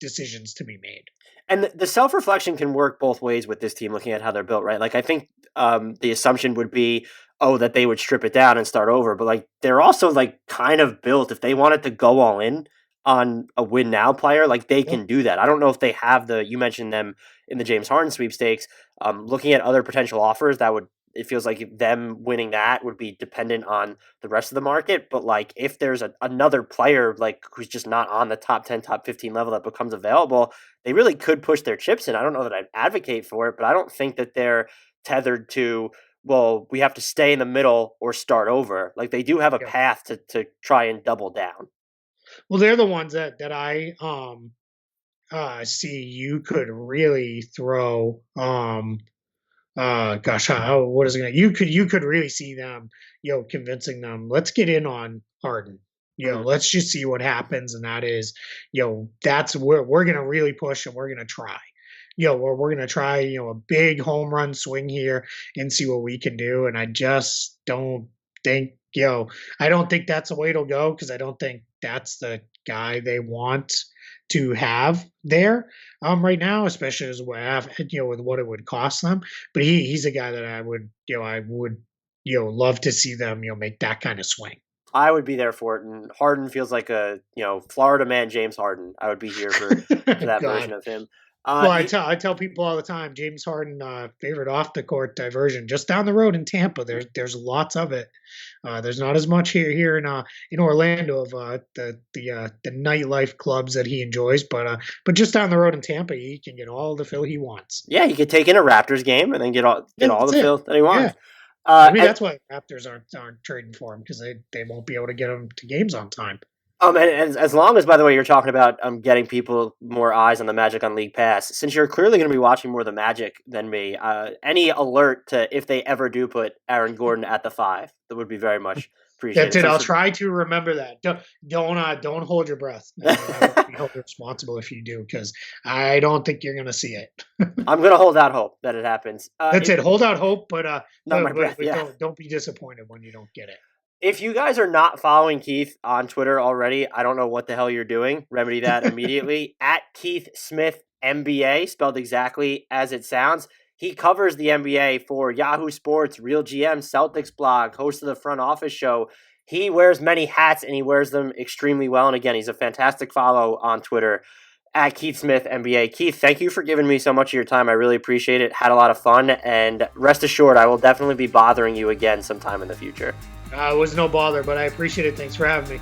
decisions to be made. And the self-reflection can work both ways with this team, looking at how they're built, right? Like, I think the assumption would be, that they would strip it down and start over, but they're also kind of built, if they wanted to go all in on a win now player, they can do that. I don't know if they have you mentioned them in the James Harden sweepstakes. Looking at other potential offers, it feels like them winning that would be dependent on the rest of the market. But if there's another player who's just not on the top 10, top 15 level that becomes available, they really could push their chips in. I don't know that I'd advocate for it, but I don't think that they're tethered to well, we have to stay in the middle or start over. Like they do have a path to try and double down. Well, they're the ones that I see you could really throw. What is it gonna? You could really see them, convincing them. Let's get in on Harden. Let's just see what happens, and that is, that's where we're gonna really push and we're gonna try. We're gonna try, a big home run swing here and see what we can do. And I just don't think, I don't think that's the way it'll go, because I don't think that's the guy they want to have there right now, especially as with what it would cost them. But he's a guy that I would love to see them make that kind of swing. I would be there for it, and Harden feels like a Florida man, James Harden. I would be here for that version of him. Well, I tell people all the time, James Harden, favorite off the court diversion just down the road in Tampa. There's lots of it. There's not as much here in Orlando of the nightlife clubs that he enjoys, but just down the road in Tampa, he can get all the fill he wants. Yeah, he could take in a Raptors game and then get all the fill that he wants. Yeah. That's why Raptors aren't trading for him, because they won't be able to get him to games on time. And as long as, by the way, you're talking about getting people more eyes on the Magic on League Pass, since you're clearly going to be watching more of the Magic than me, any alert to if they ever do put Aaron Gordon at the 5, that would be very much appreciated. That's it. I'll try to remember that. Don't hold your breath. I would be held responsible if you do, because I don't think you're going to see it. I'm going to hold out hope that it happens. That's it. Hold out hope, but don't be disappointed when you don't get it. If you guys are not following Keith on Twitter already, I don't know what the hell you're doing. Remedy that immediately. At Keith Smith NBA, spelled exactly as it sounds. He covers the NBA for Yahoo Sports, RealGM, Celtics blog, host of the Front Office Show. He wears many hats, and he wears them extremely well. And again, he's a fantastic follow on Twitter. At Keith Smith NBA. Keith, thank you for giving me so much of your time. I really appreciate it. Had a lot of fun, and rest assured, I will definitely be bothering you again sometime in the future. It was no bother, but I appreciate it. Thanks for having me.